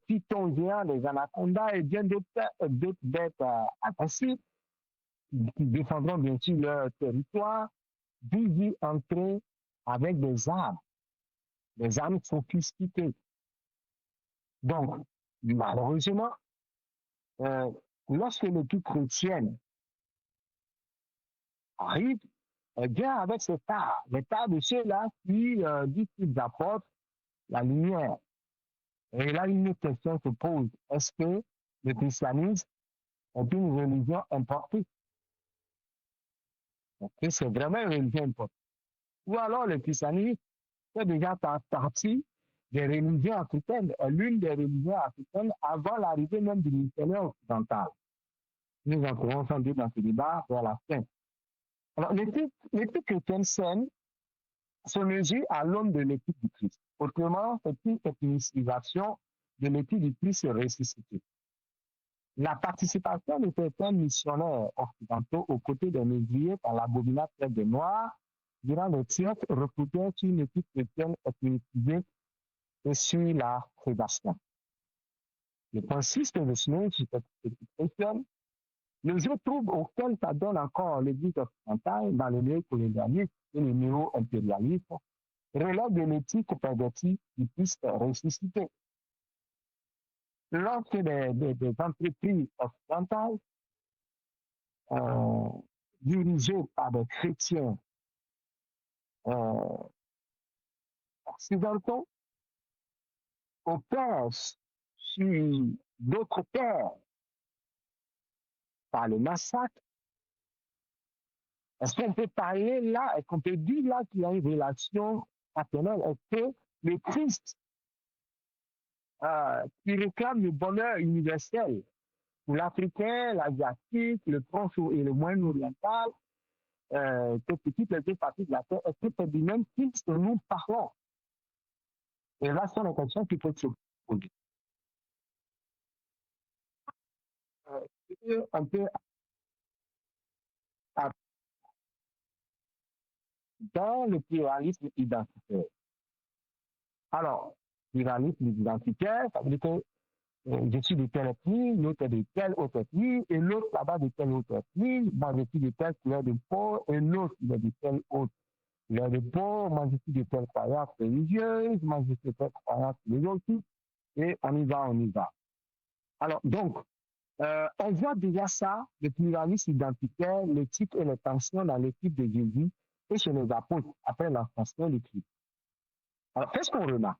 pitons géants, des anacondas et bien d'autres bêtes agressives qui défendront bien sûr leur territoire, vous y entrez avec des armes sophistiquées. Donc, malheureusement, lorsque l'équipe chrétienne arrive, vient avec cet art, l'état de ceux-là qui disent qu'ils apportent la lumière. Et là, une autre question se pose. Est-ce que le christianisme est une religion importée? Est-ce que c'est vraiment une religion importée? Ou alors le christianisme fait déjà partie des religions africaines, l'une des religions africaines avant l'arrivée même du missionnaire occidental. Nous entrerons sans doute dans ce débat vers la fin. Alors, l'éthique chrétienne saine se mesure à l'aune de l'éthique du Christ. Autrement, c'est une ethnicalisation de l'éthique du Christ ressuscité. La participation de certains missionnaires occidentaux aux côtés des négriers par l'abominable traite des Noirs durant le siècle reposait sur une éthique chrétienne ethnicisée et sur la prédation. Le principe de Smith, cette éthique chrétienne, le jeu trouble auquel ça donne encore l'Église occidentale dans le néocolonialisme et le néo-impérialisme relève de l'éthique pervertie du Christ ressuscité. Lorsque des entreprises occidentales dirigées par des chrétiens occidentaux opposent sur d'autres terres par le massacre. Est-ce qu'on peut parler là, est-ce qu'on peut dire là qu'il y a une relation paternelle? Est-ce que le Christ qui réclame le bonheur universel pour l'Africain, l'Asiatique, le Proche et le Moyen-Oriental, que toutes les deux parties de la terre, est-ce que c'est du même Christ que nous parlons? Et là, c'est une question qu'il faut se poser. On peut, dans le pluralisme identitaire. Alors, pluralisme identitaire, ça veut dire que je suis de telle ethnie, l'autre est de telle autre ethnie, et l'autre là-bas de telle autre ethnie, moi je suis de telle couleur de peau, et l'autre il est de telle autre couleur de peau, moi je suis de telle croyance religieuse, moi je suis de telle croyance philosophique, et on y va, on y va. Alors, donc, on voit déjà ça, le pluralisme identitaire, l'éthique et les tensions dans l'équipe de Jésus et chez les apôtres après l'ascension du Christ. Alors, qu'est-ce qu'on remarque?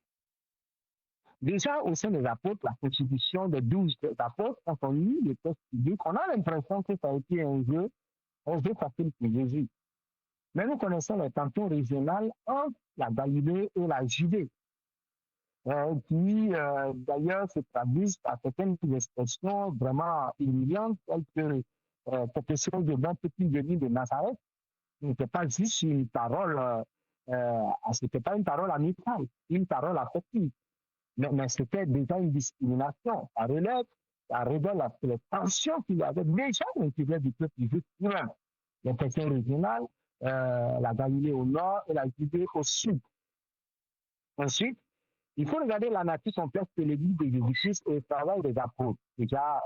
Déjà, au sein des apôtres, la constitution des 12 apôtres, quand on lit les textes bibliques, on a l'impression que ça a été un jeu facile pour Jésus. Mais nous connaissons les tensions régionales entre la Galilée et la Judée, qui d'ailleurs se traduisent par certaines expressions vraiment humiliantes, telles que quelque chose de bon petit venu de Nazareth. Ce n'était pas juste une parole, c'était pas une parole amicale, une parole affective. Mais c'était déjà une discrimination. Ça révèle les tensions qu'il y avait déjà à l'intérieur du peuple juif lui-même. Les questions régionales, la Galilée au nord et la Judée au sud. Ensuite, il faut regarder la nature complexe de l'église de Jésus-Christ et le travail des apôtres. Déjà,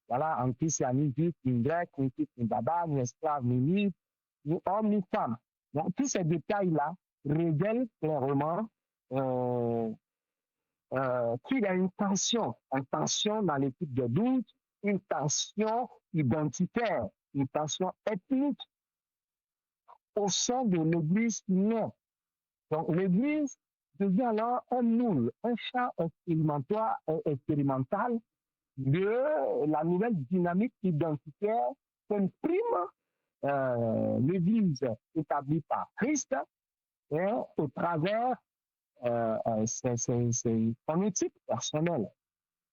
voilà, en christianisme, une grecque, une fille, une baba, une esclave, ni libre, ni homme, ni femme. Donc, tous ces détails-là révèlent clairement qu'il y a une tension dans l'équipe de 12, une tension identitaire, une tension ethnique au sein de l'Église née. Donc l'Église devient alors un moule, un champ expérimental de la nouvelle dynamique identitaire qu'imprime l'Église établie par Christ au travers son éthique personnelle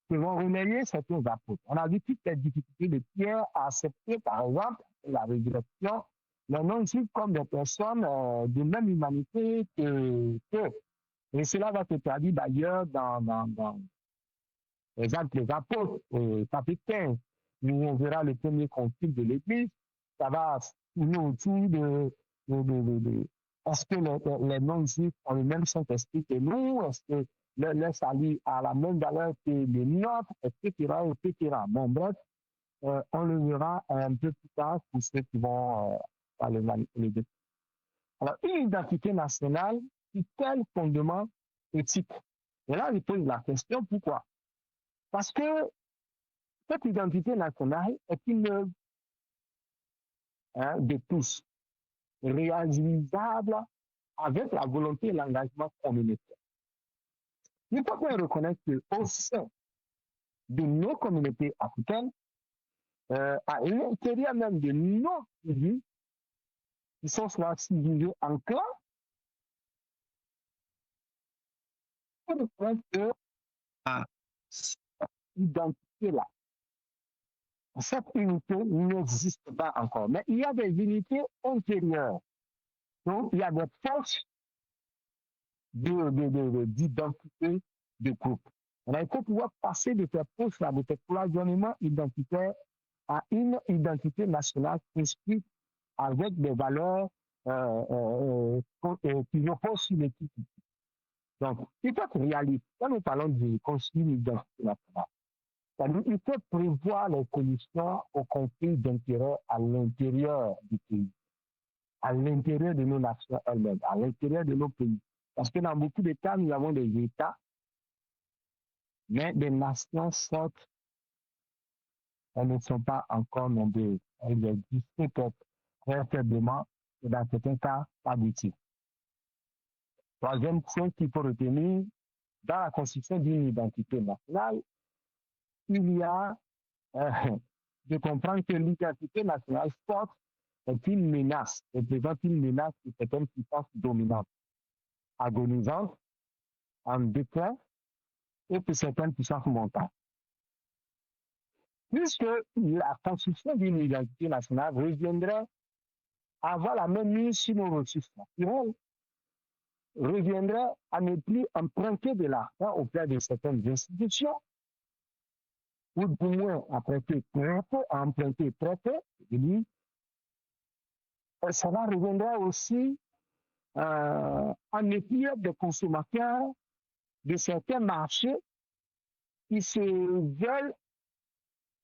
qui vont relayer certains apôtres. On a vu toutes les difficultés de Pierre à accepter, par exemple, la régression, mais non juifs comme des personnes de même humanité que. Et cela va se traduire d'ailleurs dans les actes des apôtres, chapitre 15, où on verra le premier concile de l'Église. Ça va tourner autour de est-ce que les non-juifs ont le même Saint-Esprit que nous? Est-ce que leur salut a la même valeur que les nôtres, etc., etc. Bon, bref, on le verra un peu plus tard pour ceux qui vont parler les deux. Alors, une identité nationale, c'est quel fondement éthique? Et là, je pose la question, pourquoi? Parce que cette identité nationale est une œuvre de tous, réalisable avec la volonté et l'engagement communautaire. Il faut qu'on reconnaisse qu'au sein de nos communautés africaines, à l'intérieur même de nos pays, qui sont soit divisés en clans, on reconnaît que cette identité-là, cette unité n'existe pas encore. Mais il y a des unités intérieures. Donc, il y a des forces d'identité de groupe. Il faut pouvoir passer de cette force-là, de ce cloisonnement identitaire à une identité nationale inscrite avec des valeurs qui reposent sur l'éthique. Donc, il faut être réaliste. Quand nous parlons de construire une identité nationale, il faut prévoir les solutions aux conflits d'intérêts à l'intérieur du pays, à l'intérieur de nos nations elles-mêmes, à l'intérieur de nos pays. Parce que dans beaucoup de cas, nous avons des États, mais des nations sortent, elles ne sont pas encore nombreuses. Elles existent peut-être très faiblement, et dans certains cas, pas du tout. Troisième point qu'il faut retenir, dans la construction d'une identité nationale, il y a euh, de comprendre que l'identité nationale forte est une menace, représente une menace pour certaines puissances dominantes, agonisantes, en déclin, et pour certaines puissances montantes. Puisque la construction d'une identité nationale reviendrait à avoir la même mise sur nos ressources naturelles, reviendrait à ne plus emprunter de l'argent auprès de certaines institutions, ou du moins à emprunter très peu, cela reviendrait aussi à ne plus être des consommateurs de certains marchés qui se veulent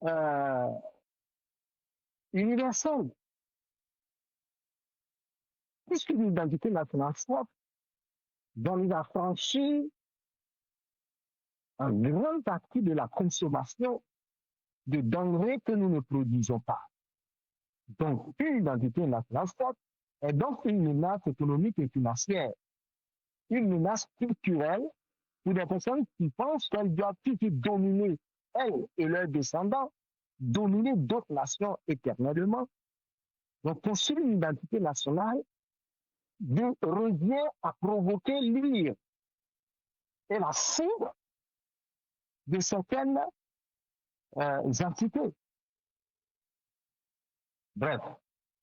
euh, universels. Puisque l'identité nationale forte dont nous affranchir en grande partie de la consommation de denrées que nous ne produisons pas. Donc, une identité nationale forte est donc une menace économique et financière, une menace culturelle pour des personnes qui pensent qu'elles doivent toujours dominer, elles et leurs descendants, dominer d'autres nations éternellement. Donc, construire une identité nationale revient à provoquer l'ire et la foudre de certaines entités. Bref,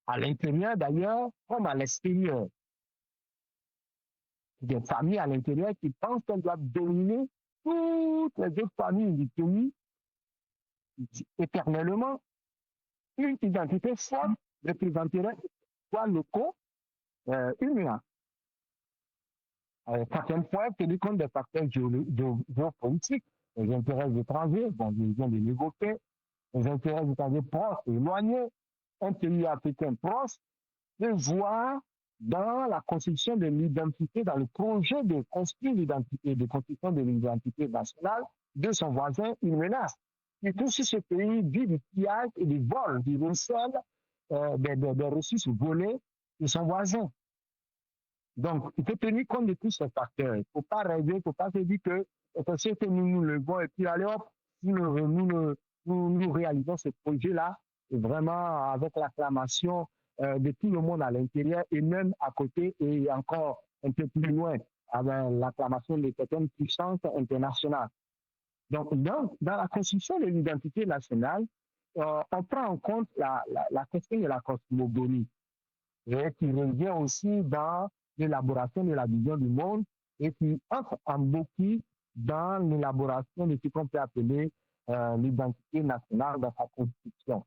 à l'intérieur d'ailleurs comme à l'extérieur. Des familles à l'intérieur qui pensent qu'elles doivent dominer toutes les autres familles du pays éternellement. Une identité forte représenterait soit locaux, une menace. Certaines fois, tenir compte des facteurs géopolitiques, les intérêts étrangers, bon, je viens de l'évoquer, les intérêts étrangers proches et éloignés, un pays africain proche, de voir dans la construction de l'identité, dans le projet de construire l'identité, de construction de l'identité nationale de son voisin, une menace. Surtout si ce pays vit du pillage et du vol, du recel des ressources volées de son voisin. Donc, il faut tenir compte de tous ces facteurs. Il ne faut pas rêver, il ne faut pas se dire que c'est ce que nous levons et puis allez hop, nous réalisons ce projet-là vraiment avec l'acclamation de tout le monde à l'intérieur et même à côté et encore un peu plus loin avec l'acclamation de certaines puissances internationales. Donc, dans la construction de l'identité nationale, on prend en compte la question de la cosmogonie et qui revient aussi dans l'élaboration de la vision du monde et qui entre en beaucoup dans l'élaboration de ce qu'on peut appeler l'identité nationale dans sa constitution.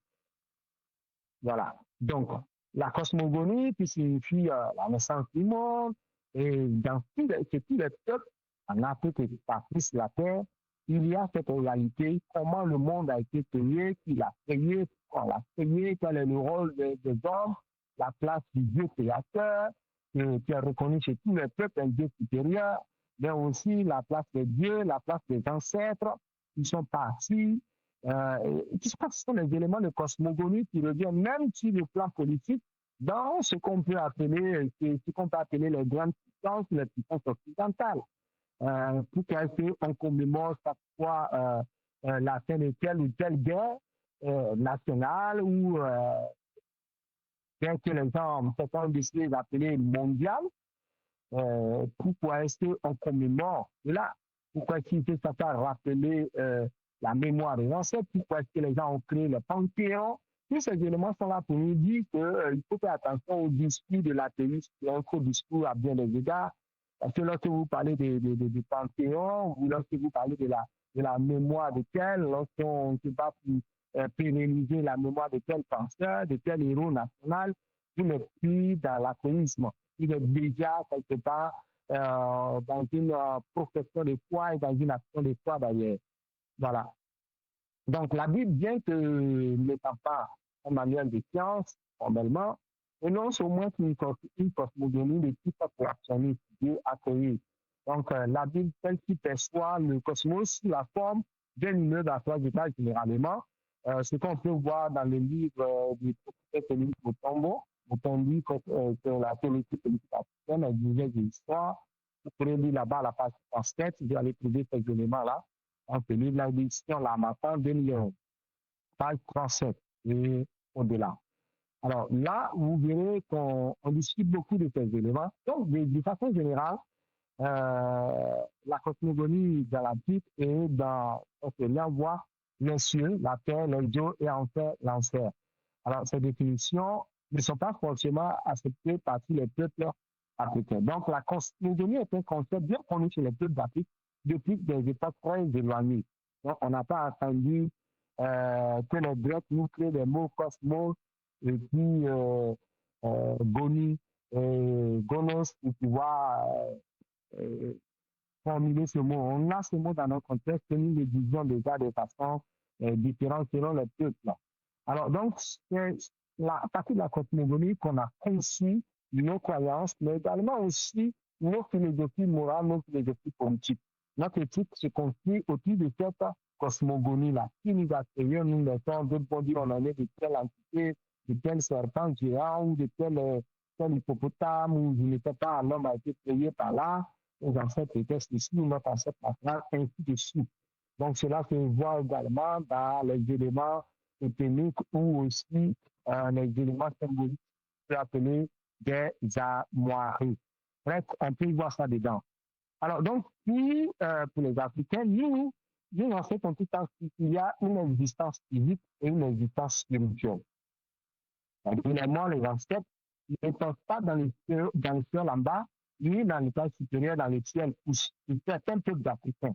Voilà. Donc, la cosmogonie qui signifie la naissance du monde et dans tous les peuples, en Afrique et partout sur la Terre, il y a cette réalité, comment le monde a été créé, qui l'a créé, pourquoi on l'a créé, quel est le rôle des hommes, la place du Dieu créateur, qui est reconnu chez tous les peuples, un Dieu supérieur, mais aussi la place des dieux, la place des ancêtres qui sont partis, qui sont les éléments de cosmogonie qui reviennent même sur le plan politique dans ce qu'on peut appeler, les grandes puissances, les puissances occidentales. Pour qu'on commémore chaque fois la fin de telle ou telle guerre nationale ou bien que les gens ont décidé d'appeler mondiale, pourquoi est-ce qu'on commémore cela? Pourquoi est-ce que ça t'a rappelé la mémoire des ancêtres? Pourquoi est-ce que les gens ont créé le panthéon? Tous ces éléments sont là pour nous dire qu'il faut faire attention au discours de l'athéisme, qui est un faux discours à bien des égards. Parce que lorsque vous parlez du panthéon, ou lorsque vous parlez de la mémoire de tel, lorsqu'on se bat pour pérenniser la mémoire de tel penseur, de tel héros national, vous n'êtes plus dans l'athéisme. Il est déjà quelque part dans une profession de foi et dans une action de foi d'ailleurs. Voilà. Donc la Bible, bien que n'étant pas un manuel de science, formellement, énonce au moins une cosmogonie de type créationniste, Dieu accueilli. Donc la Bible, telle qu'il perçoit le cosmos sous la forme d'un immeuble à trois étages généralement, ce qu'on peut voir dans le livre du professeur Félix Mutombo, Mutombi, sur la politique africaine, elle disait de l'histoire, Vous pourrez lire là-bas à la page 37, vous allez trouver ces éléments-là. On peut lire l'édition La Matin 2011, page 37 et au-delà. Alors là, vous verrez qu'on discute beaucoup de ces éléments. Donc, de façon générale, la cosmogonie galactique est dans ce lien voir les cieux, la terre, les dieux et enfin l'enfer. Alors, ces définitions ne sont pas forcément acceptées par tous les peuples africains. Donc, la cosmogonie est un concept bien connu chez les peuples d'Afrique depuis des époques très éloignées. Donc, on n'a pas attendu que les Grecs nous créent des mots cosmos et puis goni et gonos pour pouvoir formuler ce mot. On a ce mot dans notre contexte que nous le disions déjà de façon différente selon les peuples. Alors, donc, c'est la partie de la cosmogonie qu'on a conçu nos croyances, mais également aussi nos philosophies morales, nos philosophies politiques. Notre éthique se construit autour de cette cosmogonie-là, qui nous a créé, nous les gens, d'autres vont dire on en est de telle entité, de tel serpent géant, ou de tel hippopotame, ou je ne sais pas, l'homme a été créé par là, nos ancêtres étaient ceci, notre ancêtre naturel, ainsi de suite. Donc, cela se voit également dans les éléments techniques ou aussi les éléments symboliques qu'on peut appeler des armoiries. Bref, on peut y voir ça dedans. Alors, donc, puis, pour les Africains, nous en fait, on peut dire qu'il y a une existence physique et une existence spirituelle. Évidemment, les ancêtres ne pensent pas dans le ciel en bas, ni dans l'état supérieur, dans le ciel, pour certains peuples d'Africains.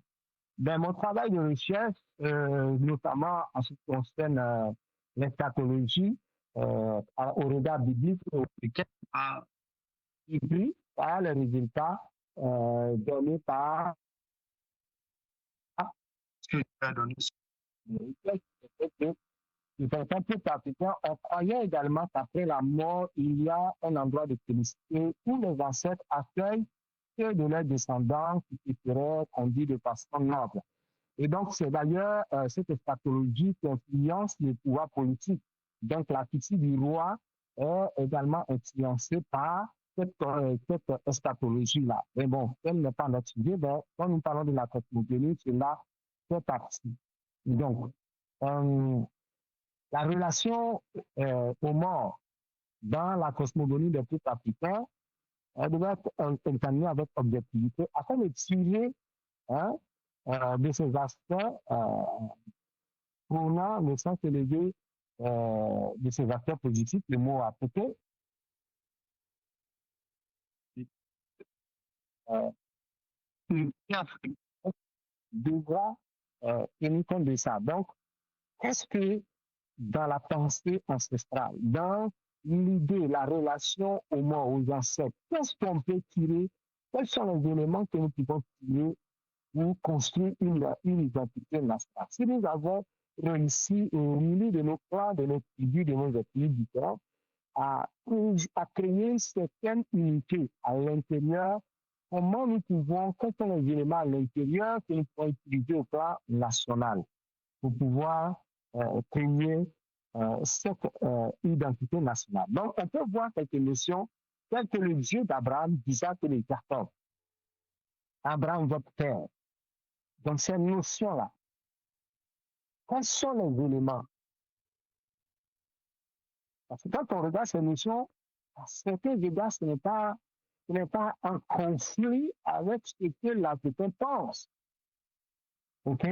Ben, mon travail de recherche, notamment en ce qui concerne l'eschatologie, au regard biblique, a été par les résultats donnés par ce que j'ai donné sur certains peuples africains. On croyait également qu'après la mort, il y a un endroit de félicité où les ancêtres accueillent ceux de leurs descendants qui seraient conduits de façon noble. Et donc, c'est d'ailleurs cette eschatologie qui influence les pouvoirs politiques. Donc, la fixée du roi est également influencée par cette eschatologie-là. Mais bon, elle n'est pas notre sujet, mais quand nous parlons de la cosmogonie, c'est là fait partie. Donc, la relation aux morts dans la cosmogonie des peuples africains, elle doit être examinée avec objectivité afin de tirer de ces aspects prônant le sens élevé de ces aspects positifs, le mot appliqué, devra tenir compte de ça. Donc, est-ce que dans la pensée ancestrale, dans l'idée, la relation aux morts, aux ancêtres, qu'est-ce qu'on peut tirer? Quels sont les éléments que nous pouvons tirer pour construire une identité nationale? Si nous avons réussi au milieu de nos clans, de nos tribus, de nos ethnies différentes, à créer une certaine unité à l'intérieur, comment nous pouvons, quels sont les éléments à l'intérieur que nous pouvons utiliser au plan national pour pouvoir créer cette identité nationale. Donc, on peut voir quelques notions telles que le Dieu d'Abraham, d'Isaac et de Jacob. Abraham, votre père. Donc, ces notions-là, quels sont les éléments? Parce que quand on regarde ces notions, à certains égards, ce n'est pas en conflit avec ce que l'Africain pense. OK?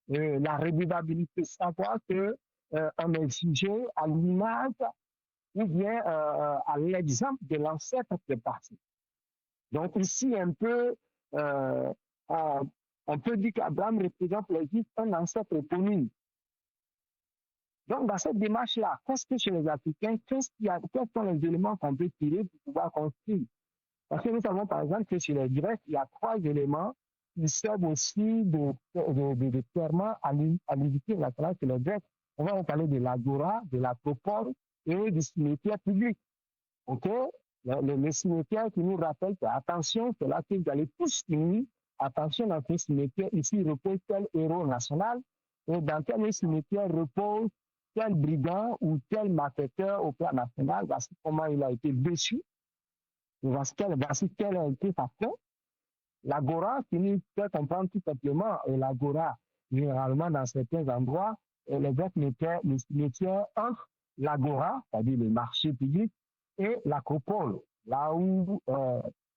La redevabilité, savoir que on est jugé à l'image ou bien à l'exemple de l'ancêtre qui est parti. Donc ici, on peut dire qu'Abraham représente l'Égypte, un ancêtre connu. Donc dans cette démarche-là, qu'est-ce que chez les Africains, quels sont les éléments qu'on peut tirer pour pouvoir construire? Parce que nous savons par exemple que chez les Grecs, il y a 3 éléments qui servent aussi de termes à l'unité nationale chez les Grecs. On va parler de l'agora, de l'acropole et du cimetière public. OK? Le cimetière qui nous rappelle que, attention, c'est là que vous allez tous finir. Attention, dans ce cimetière, ici repose tel héros national. Et dans tel cimetière repose tel brigand ou tel malfaiteur au plan national. Voici comment il a été déçu. Voici quelle a été sa fin. L'agora signifie comprendre tout simplement, et l'agora, généralement dans certains endroits, les Grecs mettaient le cimetière entre l'agora, c'est-à-dire le marché public, et l'acropole, là où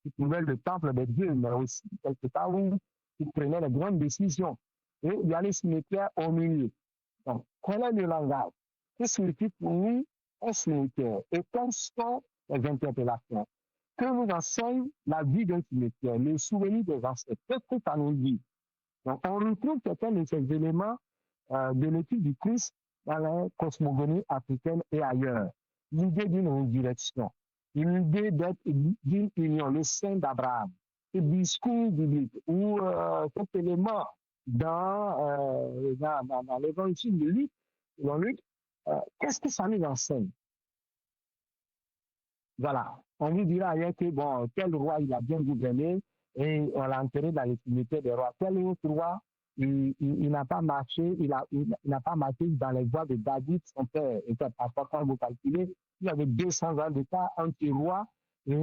ils trouvaient le temple des dieux, mais aussi quelque part où ils prenaient les grandes décisions. Et il y a le cimetière au milieu. Donc, quel est le langage? Que signifie pour nous un cimetière? Et quelles sont les interpellations? Que nous enseigne la vie d'un cimetière, le souvenir des ancêtres? Qu'est-ce que ça nous dit? Donc, on retrouve certains de ces éléments de l'étude du Christ dans la cosmogonie africaine et ailleurs. L'idée d'une résurrection, l'idée d'être d'une union, le sein d'Abraham, ce discours biblique ou cet élément dans l'évangile de Luc, qu'est-ce que ça nous enseigne? Voilà. On nous dira ailleurs que, bon, tel roi, il a bien gouverné et on l'a enterré dans l'intimité des rois. Tel autre roi, il n'a pas marché, il n'a pas marché dans les voies de David, son père. Et parfois, quand vous calculez, il avait 200 ans d'état entre le roi et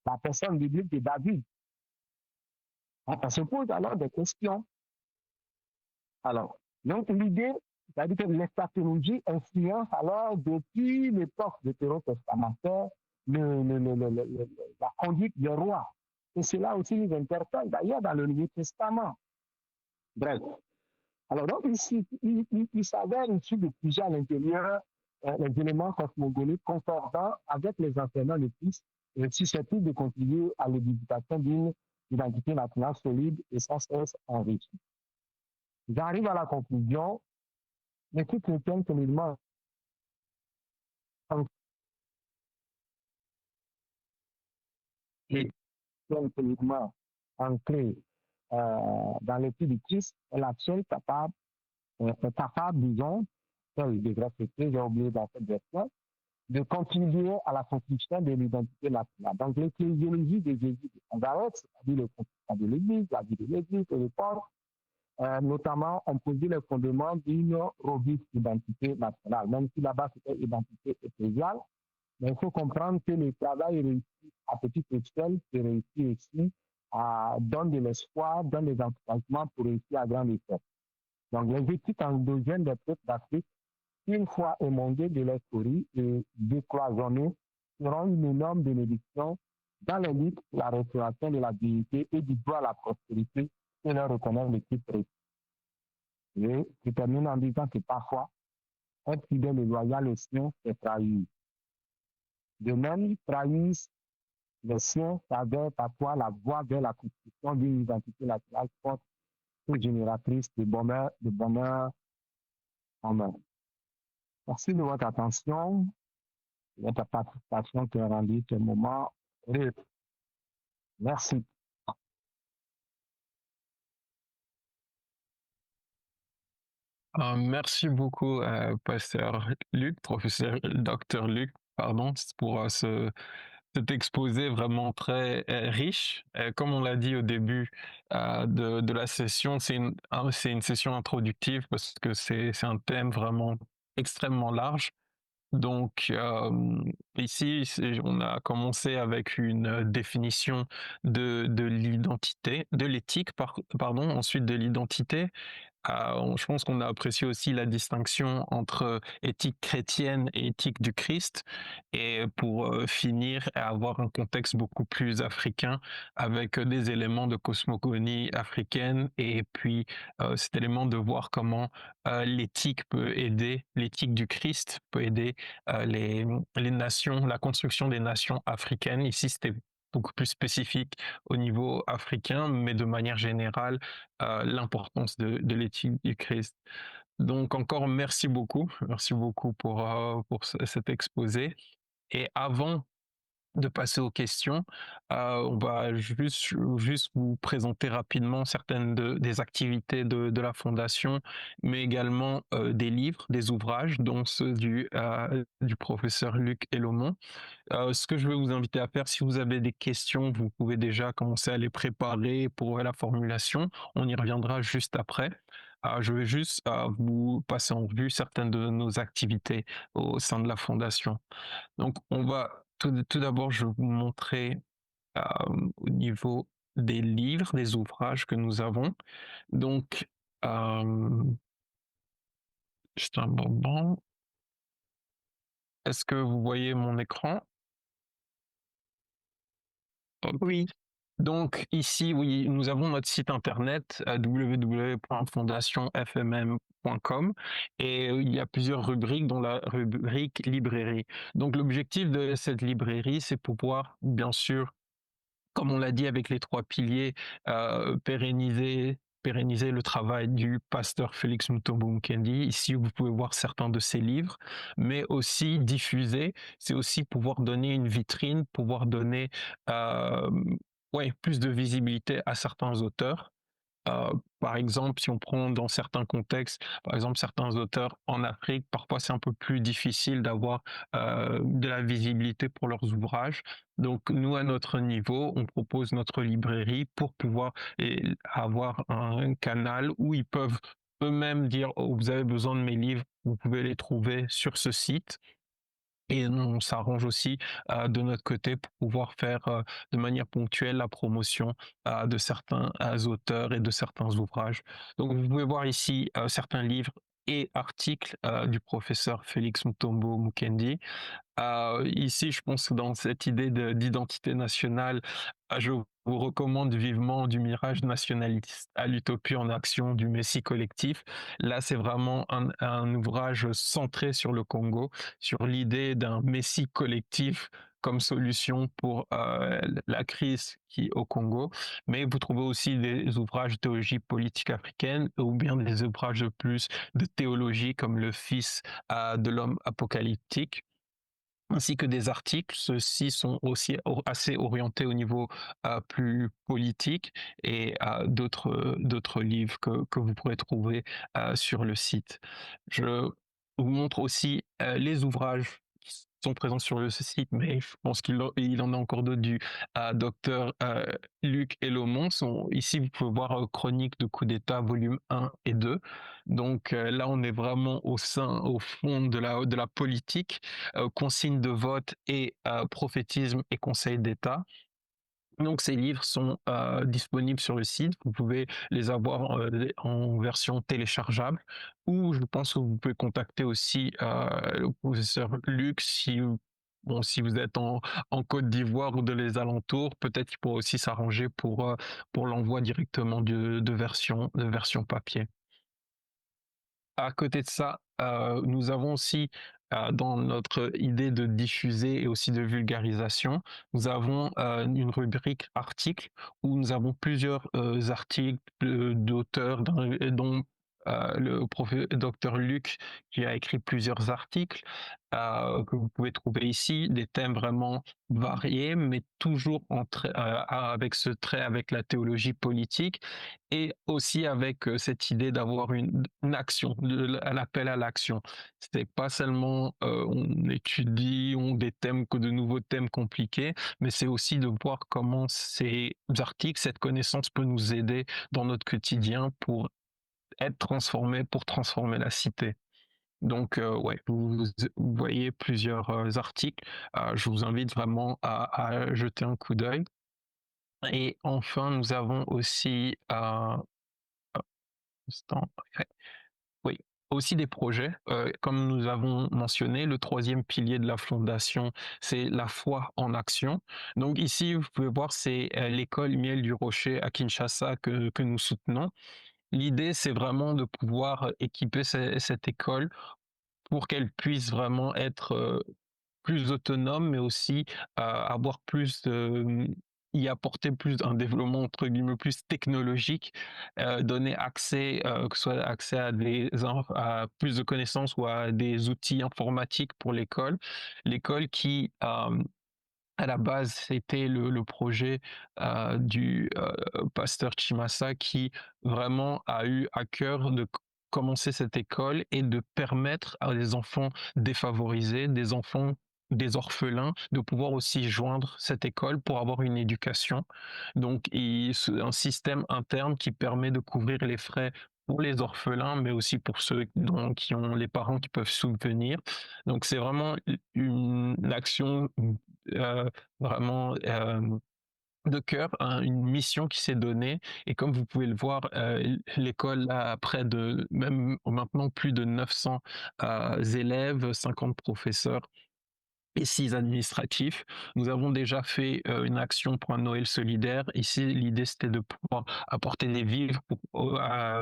la personne biblique de David. On se pose alors des questions. Alors, donc l'idée, c'est-à-dire que l'eschatologie influence alors depuis l'époque de Péron testamentaire la conduite des rois. Et cela aussi nous interpelle d'ailleurs dans le Nouveau Testament. Bref. Alors donc il s'avère ici de plusieurs à l'intérieur les éléments cosmogoniques concordants avec les enseignements de Christ et susceptibles de contribuer à l'édification d'une identité nationale solide et sans cesse enrichie. J'arrive à la conclusion, l'équipe chrétienne solidement ancrée dans l'étude du Christ est la seule capable, disons, il devrait citer, j'ai oublié dans cette version, de contribuer à la construction de l'identité nationale. Donc l'ecclésiologie de Jésus de Nazareth, c'est-à-dire le fonctionnement de l'Église, la vie de l'Église et le port, notamment, on posait les fondements d'une robuste identité nationale, même si là-bas c'était identité ecclésiale. Mais il faut comprendre que le travail réussi à petite échelle se réussit aussi donne de l'espoir, donne des encouragements pour réussir à grande échelle. Donc, les études endogènes des peuples d'Afrique, une fois émondées de leur théorie et décloisonnées, seront une énorme bénédiction dans les luttes pour la restauration de la dignité et du droit à la prospérité que leur reconnaît l'équipe précise. Et je termine en disant que parfois, être fidèle et loyal aux siens, c'est trahir. De même, trahissent les siens s'avèrent parfois la voie vers la construction d'une identité nationale forte et génératrice de bonheur en main. Merci de votre attention, de votre participation qui a rendu ce moment riche. Merci. Merci beaucoup, pasteur Luc, professeur docteur Luc, pardon, pour cet exposé vraiment très riche. Comme on l'a dit au début de la session, c'est une session introductive parce que c'est un thème vraiment extrêmement large. Donc ici, on a commencé avec une définition de l'identité, de l'éthique, pardon, ensuite de l'identité. Je pense qu'on a apprécié aussi la distinction entre éthique chrétienne et éthique du Christ, et pour finir et avoir un contexte beaucoup plus africain avec des éléments de cosmogonie africaine, et puis cet élément de voir comment l'éthique peut aider, l'éthique du Christ peut aider les nations, la construction des nations africaines. Ici, c'était beaucoup plus spécifique au niveau africain, mais de manière générale, l'importance de l'éthique du Christ. Donc encore merci beaucoup pour cet exposé. Et avant de passer aux questions, on va juste vous présenter rapidement certaines des activités de la Fondation, mais également des livres, des ouvrages, dont ceux du professeur Luc Elomont. Ce que je vais vous inviter à faire, si vous avez des questions, vous pouvez déjà commencer à les préparer pour la formulation. On y reviendra juste après. Je vais juste vous passer en revue certaines de nos activités au sein de la Fondation. Donc, on va tout d'abord, je vais vous montrer au niveau des livres, des ouvrages que nous avons. Donc, juste un moment. Est-ce que vous voyez mon écran? Ok. Oui. Donc ici, oui, nous avons notre site internet www.fondationfmm.com et il y a plusieurs rubriques, dont la rubrique librairie. Donc l'objectif de cette librairie, c'est pouvoir, bien sûr, comme on l'a dit avec les trois piliers, pérenniser le travail du pasteur Félix Mutombo Mukendi. Ici, vous pouvez voir certains de ses livres, mais aussi diffuser, c'est aussi pouvoir donner une vitrine, pouvoir donner ouais, plus de visibilité à certains auteurs. Par exemple, si on prend dans certains contextes, par exemple certains auteurs en Afrique, parfois c'est un peu plus difficile d'avoir de la visibilité pour leurs ouvrages. Donc nous, à notre niveau, on propose notre librairie pour pouvoir avoir un canal où ils peuvent eux-mêmes dire, oh, vous avez besoin de mes livres, vous pouvez les trouver sur ce site. Et on s'arrange aussi de notre côté pour pouvoir faire de manière ponctuelle la promotion de certains auteurs et de certains ouvrages. Donc vous pouvez voir ici certains livres et articles du professeur Félix Mutombo Mukendi. Ici, je pense que dans cette idée d'identité nationale, je vous recommande vivement du Mirage nationaliste à l'utopie en action du Messie collectif. Là, c'est vraiment un ouvrage centré sur le Congo, sur l'idée d'un Messie collectif comme solution pour la crise qui est au Congo. Mais vous trouvez aussi des ouvrages de théologie politique africaine ou bien des ouvrages plus de théologie comme le Fils de l'homme apocalyptique, ainsi que des articles. Ceux-ci sont aussi assez orientés au niveau plus politique et d'autres livres que vous pourrez trouver sur le site. Je vous montre aussi les ouvrages qui sont présents sur le site, mais je pense qu'il en a encore d'autres du docteur Luc Elomon. Ici, vous pouvez voir Chronique de coup d'État, volume 1 et 2. Donc là, on est vraiment au fond de la politique, consignes de vote et prophétisme et conseil d'État. Donc ces livres sont disponibles sur le site. Vous pouvez les avoir en version téléchargeable, ou je pense que vous pouvez contacter aussi le professeur Luc si bon, si vous êtes en Côte d'Ivoire ou de les alentours, peut-être qu'il pourra aussi s'arranger pour l'envoi directement de version papier. À côté de ça, nous avons aussi, dans notre idée de diffuser et aussi de vulgarisation, nous avons une rubrique articles où nous avons plusieurs articles d'auteurs, dont le docteur Luc qui a écrit plusieurs articles que vous pouvez trouver ici, des thèmes vraiment variés, mais toujours avec ce trait avec la théologie politique et aussi avec cette idée d'avoir une action, l'appel à l'action. C'est pas seulement on étudie de nouveaux thèmes compliqués, mais c'est aussi de voir comment ces articles, cette connaissance peut nous aider dans notre quotidien pour être transformés, pour transformer la cité. Donc, ouais, vous voyez plusieurs articles. Je vous invite vraiment à jeter un coup d'œil. Et enfin, nous avons aussi instant, ouais. Oui, aussi des projets. Comme nous avons mentionné, le troisième pilier de la fondation, c'est la foi en action. Donc ici, vous pouvez voir, c'est l'école Miel du Rocher à Kinshasa que nous soutenons. L'idée, c'est vraiment de pouvoir équiper cette école pour qu'elle puisse vraiment être plus autonome, mais aussi avoir y apporter plus un développement entre guillemets plus technologique, donner accès, que ce soit accès à plus de connaissances ou à des outils informatiques pour l'école. L'école qui à la base, c'était le projet du pasteur Chimasa qui vraiment a eu à cœur de commencer cette école et de permettre à des enfants défavorisés, des enfants, des orphelins, de pouvoir aussi joindre cette école pour avoir une éducation. Donc, c'est un système interne qui permet de couvrir les frais pour les orphelins, mais aussi pour ceux qui ont les parents qui peuvent subvenir. Donc, c'est vraiment une action vraiment de cœur une mission qui s'est donnée, et comme vous pouvez le voir, l'école a près de même maintenant plus de 900 élèves, 50 professeurs et 6 administratifs. Nous avons déjà fait une action pour un Noël solidaire. Ici, l'idée, c'était de pouvoir apporter des vivres pour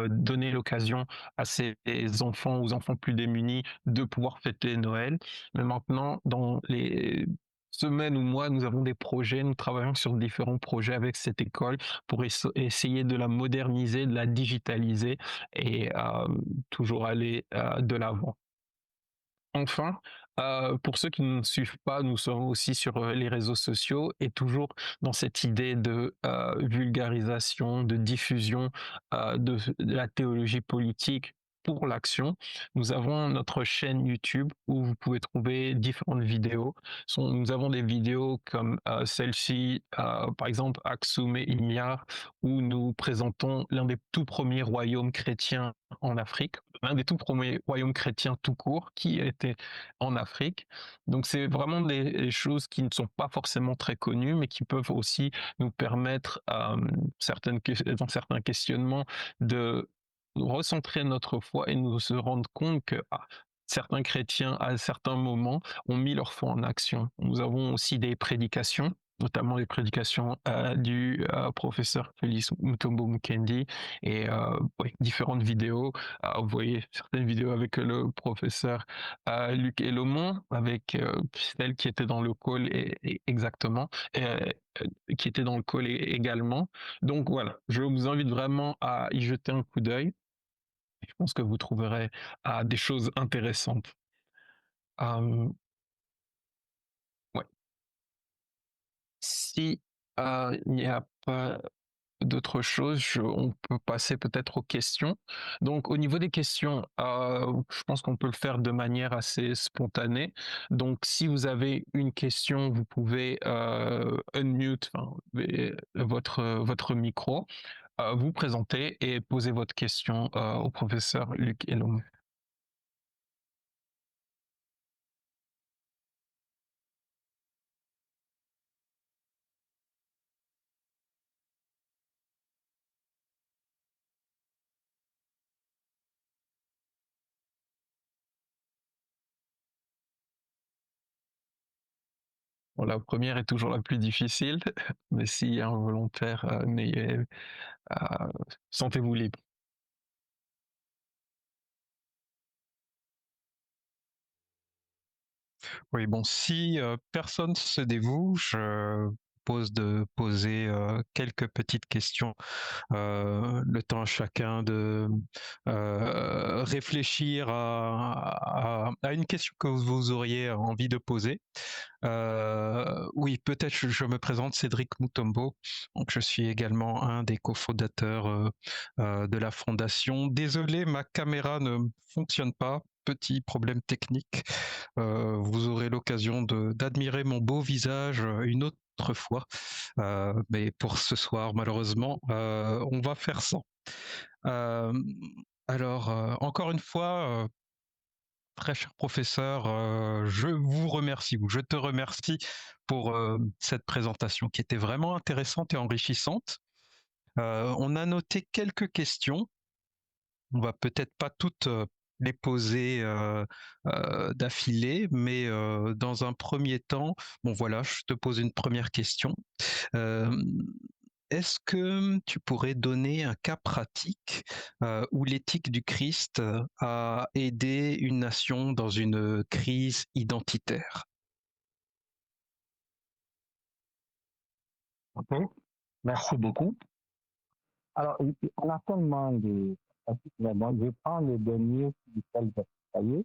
donner l'occasion à ces enfants, aux enfants plus démunis, de pouvoir fêter Noël. Mais maintenant, dans les semaines ou mois, nous avons des projets, nous travaillons sur différents projets avec cette école pour essayer de la moderniser, de la digitaliser et toujours aller de l'avant. Enfin, pour ceux qui ne nous suivent pas, nous sommes aussi sur les réseaux sociaux et toujours dans cette idée de vulgarisation, de diffusion de la théologie politique pour l'action. Nous avons notre chaîne YouTube où vous pouvez trouver différentes vidéos. Nous avons des vidéos comme celle-ci, par exemple Aksum et Imyar, où nous présentons l'un des tout premiers royaumes chrétiens en Afrique, l'un des tout premiers royaumes chrétiens tout court qui était en Afrique. Donc c'est vraiment des choses qui ne sont pas forcément très connues, mais qui peuvent aussi nous permettre, dans certains questionnements, de recentrer notre foi et nous se rendre compte que certains chrétiens, à certains moments, ont mis leur foi en action. Nous avons aussi des prédications, notamment les prédications du professeur Félix Mutombo Mukendi, et ouais, différentes vidéos. Vous voyez certaines vidéos avec le professeur Luc Elomont, avec celle qui était dans le call exactement, qui était dans le call également. Donc voilà, je vous invite vraiment à y jeter un coup d'œil. Je pense que vous trouverez des choses intéressantes. Ouais. Si il n'y a pas d'autres choses, on peut passer peut-être aux questions. Donc au niveau des questions, je pense qu'on peut le faire de manière assez spontanée. Donc si vous avez une question, vous pouvez unmute, enfin, votre micro, vous présenter et poser votre question au professeur Luc Elom. Bon, la première est toujours la plus difficile, mais s'il y a un volontaire, sentez-vous libre. Oui, bon, si personne se dévoue, je propose de poser quelques petites questions, le temps à chacun de réfléchir à une question que vous auriez envie de poser. Oui, peut-être je me présente, Cédric Mutombo. Donc, je suis également un des cofondateurs de la fondation. Désolé, ma caméra ne fonctionne pas. Petit problème technique. Vous aurez l'occasion d'admirer mon beau visage une autre fois. Mais pour ce soir, malheureusement, on va faire sans. Alors, encore une fois, très cher professeur, je vous remercie, je te remercie pour cette présentation qui était vraiment intéressante et enrichissante. On a noté quelques questions. On va peut-être pas toutes les poser d'affilée, mais dans un premier temps, bon voilà, je te pose une première question. Est-ce que tu pourrais donner un cas pratique où l'éthique du Christ a aidé une nation dans une crise identitaire? Ok, merci beaucoup. Alors, on a tellement de pratiques, mais bon, je prends le dernier duquel j'ai travaillé.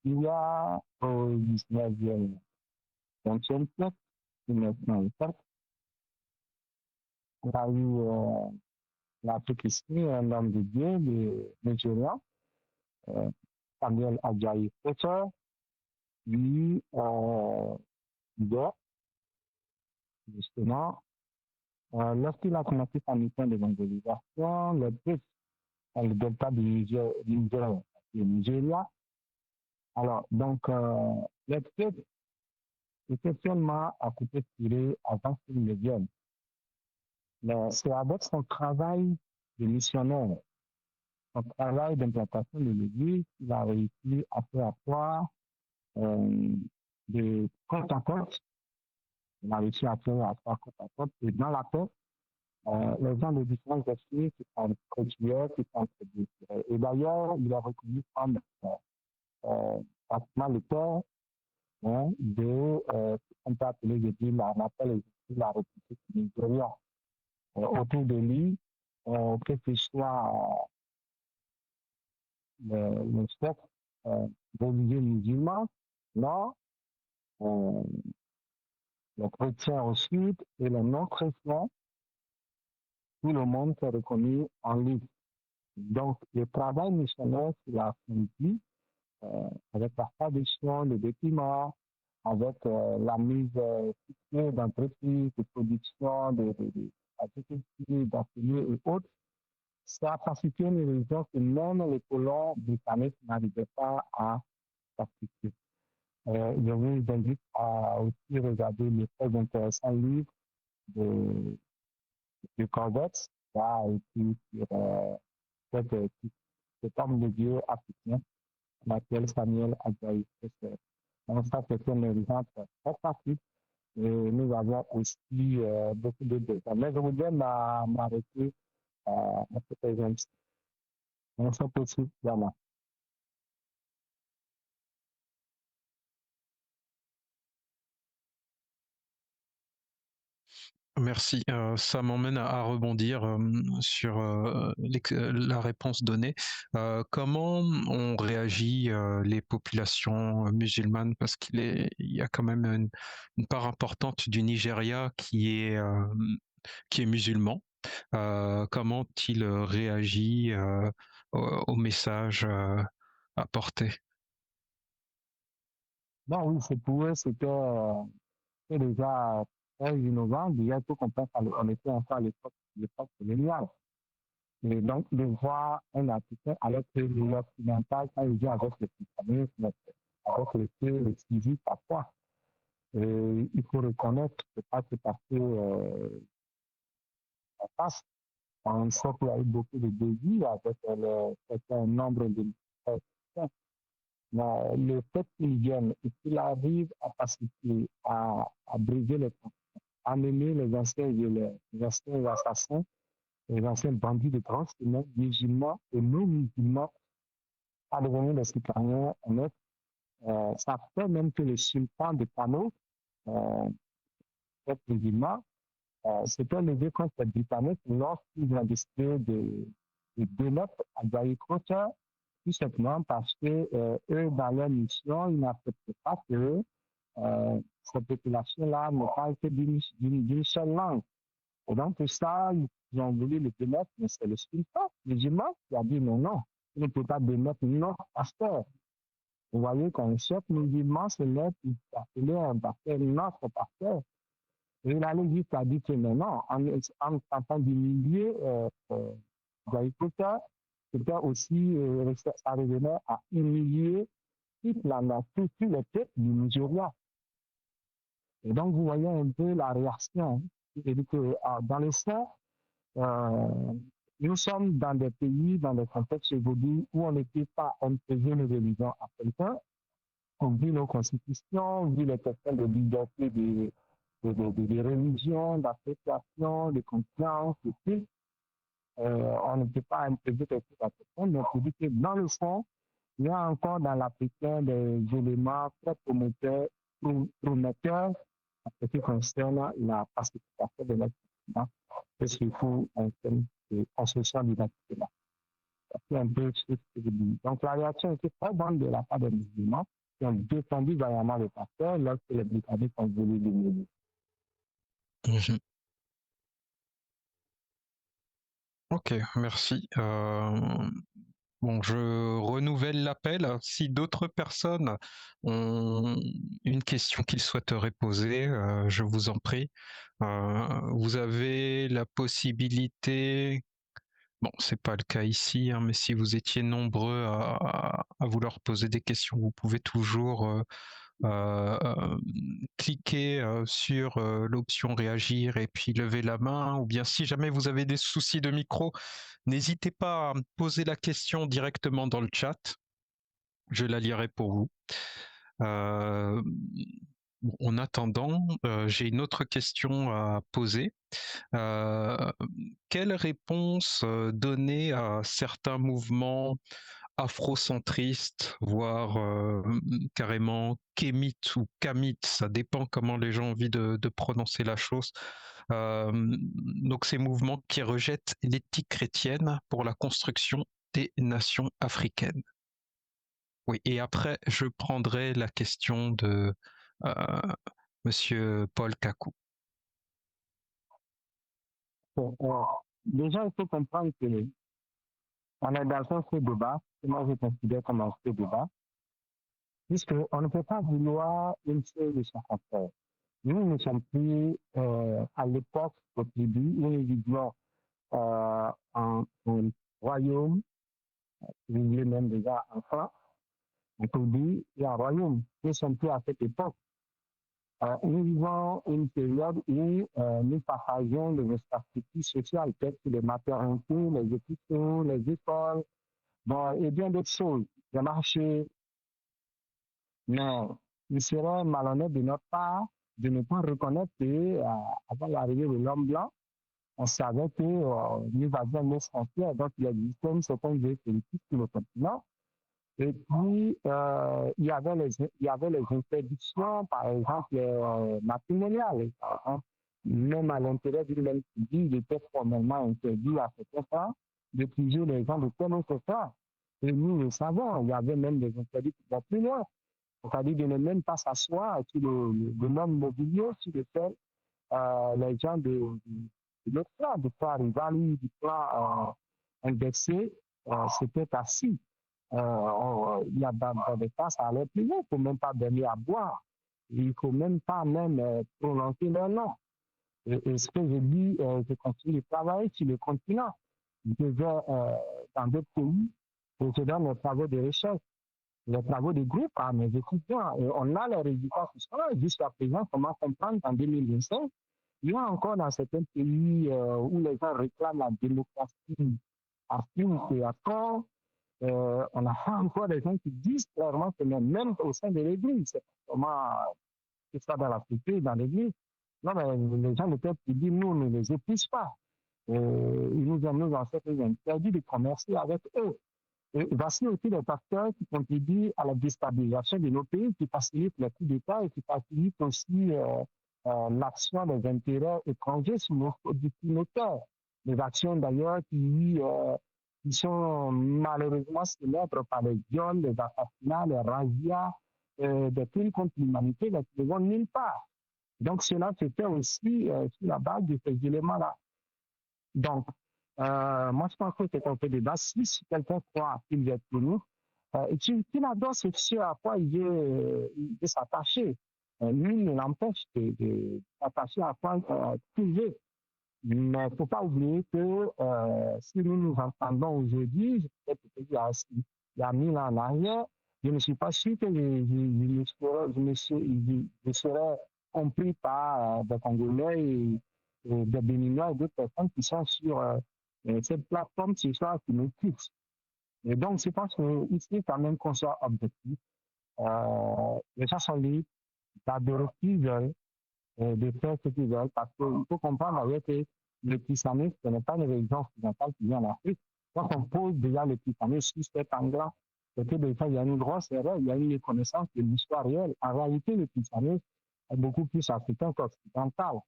Il y a au 19e, 20e siècle, 1907, il y a eu l'Afrique ici, un homme de Dieu, le Nigérian, Samuel Ajayi Fletcher, lui disait, justement, lorsqu'il a commencé sa mission d'évangélisation, les peuples dans le delta du Nigeria. Alors, donc, les peuples était seulement à couper tiré avant qu'il ne vienne. Mais c'est avec son travail de missionnaire, son travail d'implantation de l'Église, qu'il a réussi à faire asseoir de côte à côte. Il a réussi à faire asseoir côte à côte. Et dans la paix, les gens de différentes ethnies qui sont chrétiens, qui sont chrétiens. Et d'ailleurs, il est reconnu comme pratiquement le père de ce qu'on peut appeler depuis on appelle la République du Nigeria. Autour de lui, que ce soit le spectre religieux musulman, non, les chrétiens au sud et les non-chrétiens, tout le monde s'est reconnu en lui. Donc, le travail missionnaire qu'il a accompli, avec la traduction des documents, avec la mise d'entreprises, de production, d'agriculture, d'ateliers et autres, ça a pacifié une région que même les colons britanniques n'arrivaient pas à pacifier. Je vous invite à aussi regarder le très intéressant livre de Corbett, qui a écrit sur cet homme de Dieu africain, laquelle Samuel Ajayi. Donc ça, c'est un exemple très pratique. Et nous avons aussi beaucoup de détails. Mais je voudrais m'arrêter à cet exemple. Donc c'est possible, voilà. Merci. Ça m'emmène à rebondir sur la réponse donnée. Comment ont réagi les populations musulmanes? Parce qu'il y a quand même une part importante du Nigeria qui est musulman. Comment ont-ils réagi au message apporté? Bon, oui, c'est pour eux, c'était déjà très innovant. Déjà, tout qu'on pense, on était encore à l'époque coloniale. Et donc, de voir un Africain alors que l'occidental, quand il vient avec le christianisme, avec le civisme parfois, il faut reconnaître que pas tout à fait en face. On sait qu'il y a eu beaucoup de désirs avec un certain nombre de chrétiens. Mais le fait qu'ils viennent et qu'ils arrivent à pacifier, à briser les ponts, à amener les anciens violeurs, les anciens assassins, les anciens bandits de grands chemins, musulmans et non musulmans, à devenir des citoyens honnêtes. Ça fait même que le sultan de Kano, cet musulman, s'était levé contre les Britanniques lorsqu'ils ont décidé de démettre Ajayi Crowther, tout simplement parce que eux, dans leur mission, ils n'acceptaient pas que cette population-là ne parle que d'une seule langue. Et donc, pour ça, ils ont voulu le démettre, mais c'est le sultan musulman qui a dit non, non, il ne peut pas démettre notre pasteur. Vous voyez qu'un chef musulman se lève pour appeler un pasteur notre pasteur. Et il allait jusqu'à dire que maintenant, en tentant d'humilier Ajayi Crowther, c'était aussi, ça revenait à humilier toute la nature, tous les peuples du Nigeria. Et donc, vous voyez un peu la réaction. C'est-à-dire que dans le fond, nous sommes dans des pays, dans des contextes évolués où on ne peut pas imposer une religion à quelqu'un. On vit nos constitutions, on vit les questions de liberté de religion, d'association, de conscience, de tout. On ne peut pas imposer quelque chose à quelqu'un, mais on dit que dans le fond, il y a encore dans l'Africain des éléments très prometteurs en ce qui concerne la pacification de notre continent et surtout en termes de construction d'identité-là. C'est un peu ce que je dis. Donc la réaction était très bonne de la part des musulmans qui ont défendu vaillamment le pasteur lorsque les Britanniques ont voulu l'éliminer. Mmh. Ok, merci. Bon, je renouvelle l'appel. Si d'autres personnes ont une question qu'ils souhaiteraient poser, je vous en prie. Vous avez la possibilité, bon, c'est pas le cas ici, hein, mais si vous étiez nombreux à vouloir poser des questions, vous pouvez toujours cliquez sur l'option réagir et puis levez la main, ou bien si jamais vous avez des soucis de micro, n'hésitez pas à poser la question directement dans le chat, je la lirai pour vous. En attendant, j'ai une autre question à poser. Quelle réponse donner à certains mouvements afrocentristes, voire carrément kémites ou kamites, ça dépend comment les gens ont envie de prononcer la chose. Donc ces mouvements qui rejettent l'éthique chrétienne pour la construction des nations africaines. Oui, et après je prendrai la question de Monsieur Paul Kakou. Déjà, il faut comprendre que on est dans un faux débat, que moi je considère comme un faux débat, puisqu'on ne peut pas vouloir une chose de son contraire. Nous ne sommes plus à l'époque au début où nous vivions un royaume, vous voulez même déjà en France, on peut dire il y a un royaume. Nous ne sommes plus à cette époque. Nous vivons une période où nous partageons les infrastructures sociales, telles que les maternités, les hôpitaux, les écoles, bon, et bien d'autres choses, les marchés. Mais il serait malhonnête de notre part de ne pas reconnaître qu'avant l'arrivée de l'homme blanc, on savait que nous avions nos frontières, donc il existait une certaine géopolitique sur le continent. Et puis, il y avait les interdictions, par exemple, matrimoniales. Par exemple, même à l'intérieur d'une même pays, il était formellement interdit à certains temps d'épouser les gens de tel autre temps. Et nous le savons, il y avait même des interdits qui vont plus loin. C'est-à-dire de ne même pas s'asseoir sur le même mobilier sur lequel les gens de l'autre plan, du plan rival, du plan indexé, s'étaient assis. Il y a dans des cas, ça allait plus loin. Il ne faut même pas donner à boire. Il ne faut même pas prononcer leur nom. Et ce que je dis, je continue de travailler sur le continent. Je vais dans d'autres pays et je donne les travaux de recherche, les travaux de groupe à mes étudiants. Et on a les résultats sur ça. Jusqu'à présent, comment comprendre qu'en 2025, il y a encore dans certains pays où les gens réclament la démocratie à fine et à corps, on n'a pas encore des gens qui disent clairement que même au sein de l'Église, c'est comment c'est ça dans la culture, dans l'Église. Non, mais les gens de peuple qui disent nous ne les épuisent pas. Ils nous ont nous interdit de commercer avec eux. Et voici aussi des facteurs qui contribuent à la déstabilisation de nos pays, qui facilitent les coups d'État et qui facilitent aussi l'action des intérêts étrangers sur nos terres. Des actions d'ailleurs qui sont malheureusement célèbres par les viols, les assassinats, les razzias, des crimes contre l'humanité qui ne vont nulle part. Donc cela se fait aussi sur la base de ces éléments-là. Donc, moi je pense que c'est un peu débat. Si quelqu'un croit qu'il est pour nous, qu'il adore ce à quoi il veut s'attacher. Lui ne l'empêche de s'attacher à quoi qu'il veut. Mais il ne faut pas oublier que si nous nous entendons aujourd'hui, il y a 1000 ans en arrière, je ne suis pas sûr que je serais compris par des Congolais et des Béninois et d'autres personnes qui sont sur cette plateforme ce soir qui nous quittent. Et donc, je pense qu'ici, quand même qu'on soit objectif. Les gens sont libres d'adorer ce qu'ils veulent, de faire ce qu'ils veulent, parce qu'il faut comprendre d'ailleurs que le christianisme, ce n'est pas une religion occidentale qui vient en Afrique. Quand on pose déjà le christianisme sur cet angle-là, c'est que déjà il y a une grosse erreur, il y a une méconnaissance de l'histoire réelle. En réalité, le christianisme est beaucoup plus africain qu'occidental.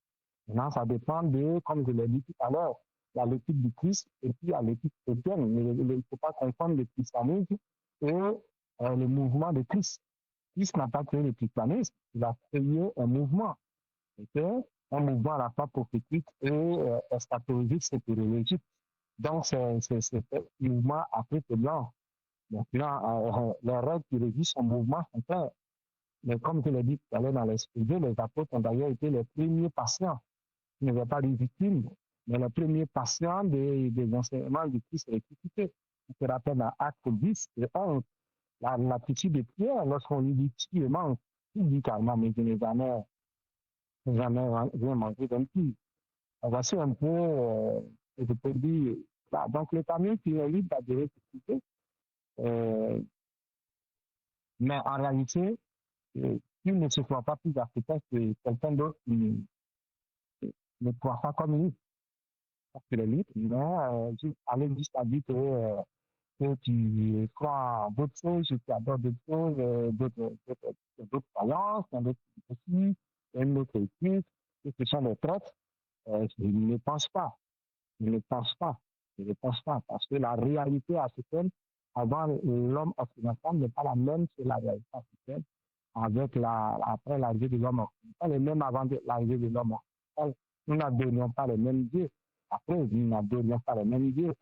Maintenant, ça dépend de, comme je l'ai dit tout à l'heure, la l'éthique du Christ et puis à l'éthique chrétienne. Il ne faut pas confondre le christianisme et le mouvement de Christ. Christ n'a pas créé le christianisme, il a créé un mouvement. Okay? Un mouvement à la fois prophétique et eschatologique, sécurologique. Donc, c'est un mouvement Afrique blanc. Donc là, les règles qui régissent son mouvement sont claires. Mais comme je l'ai dit tout à l'heure dans l'esprit, les apôtres ont d'ailleurs été les premiers patients. Je ne vais pas dire victimes, mais les premiers patients des enseignements du Christ ressuscité. On se rappelle dans Acte 10 et 11, l'attitude de Pierre lorsqu'on lui dit tu me manques. Il dit carrément, mais je n'ai jamais rien mangé d'un petit. Voici un peu, je peux dire, bah, donc le camion qui est libre d'adhérer ce sujet, mais en réalité, il ne se croit pas plus africain que quelqu'un d'autre qui ne croit pas comme lui. Parce que le libre, mais aller jusqu'à dire que tu crois en d'autres choses, tu adores d'autres choses, d'autres croyances, d'autres aussi, une autre éthique, que ce sont des traites, je ne pense pas. Je ne pense pas. Je ne pense pas. Parce que la réalité africaine, avant l'homme occidental, n'est pas la même que la réalité africaine après l'arrivée de l'homme occidental et même avant l'arrivée de l'homme occidental. Nous n'adorions pas les mêmes dieux. Après, nous n'adorions pas les mêmes dieux.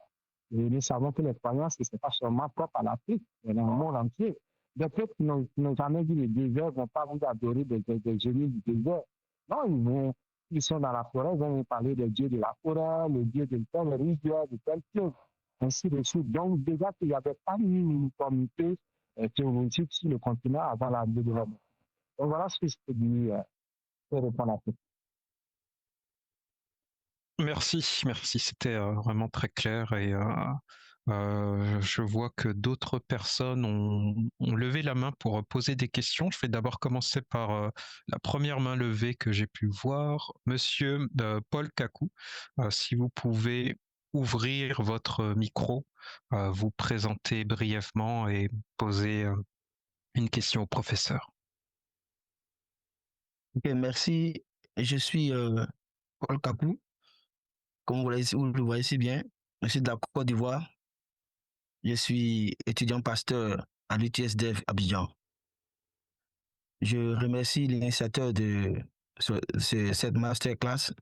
Et nous savons que les croyances, ce n'est pas seulement propre à l'Afrique, mais dans le monde entier. Des peuples qui n'ont jamais vu le désert ne vont pas vous adorer des génies du désert. Non, ils sont dans la forêt, ils vont vous parler des dieux de la forêt, le dieu de tel rivière, de telle chose, ainsi de suite. Donc, déjà qu'il n'y avait pas une uniformité théologique sur le continent avant l'arrivée de l'homme. Donc, voilà ce que je peux dire pour répondre à ça. Merci, c'était vraiment très clair et je vois que d'autres personnes ont levé la main pour poser des questions. Je vais d'abord commencer par la première main levée que j'ai pu voir. Monsieur Paul Kakou, si vous pouvez ouvrir votre micro, vous présenter brièvement et poser une question au professeur. Ok, merci. Je suis Paul Kakou. Comme vous le voyez si bien, je suis de la Côte d'Ivoire. Je suis étudiant pasteur à l'UTSDF Abidjan. Je remercie l'initiateur de cette masterclass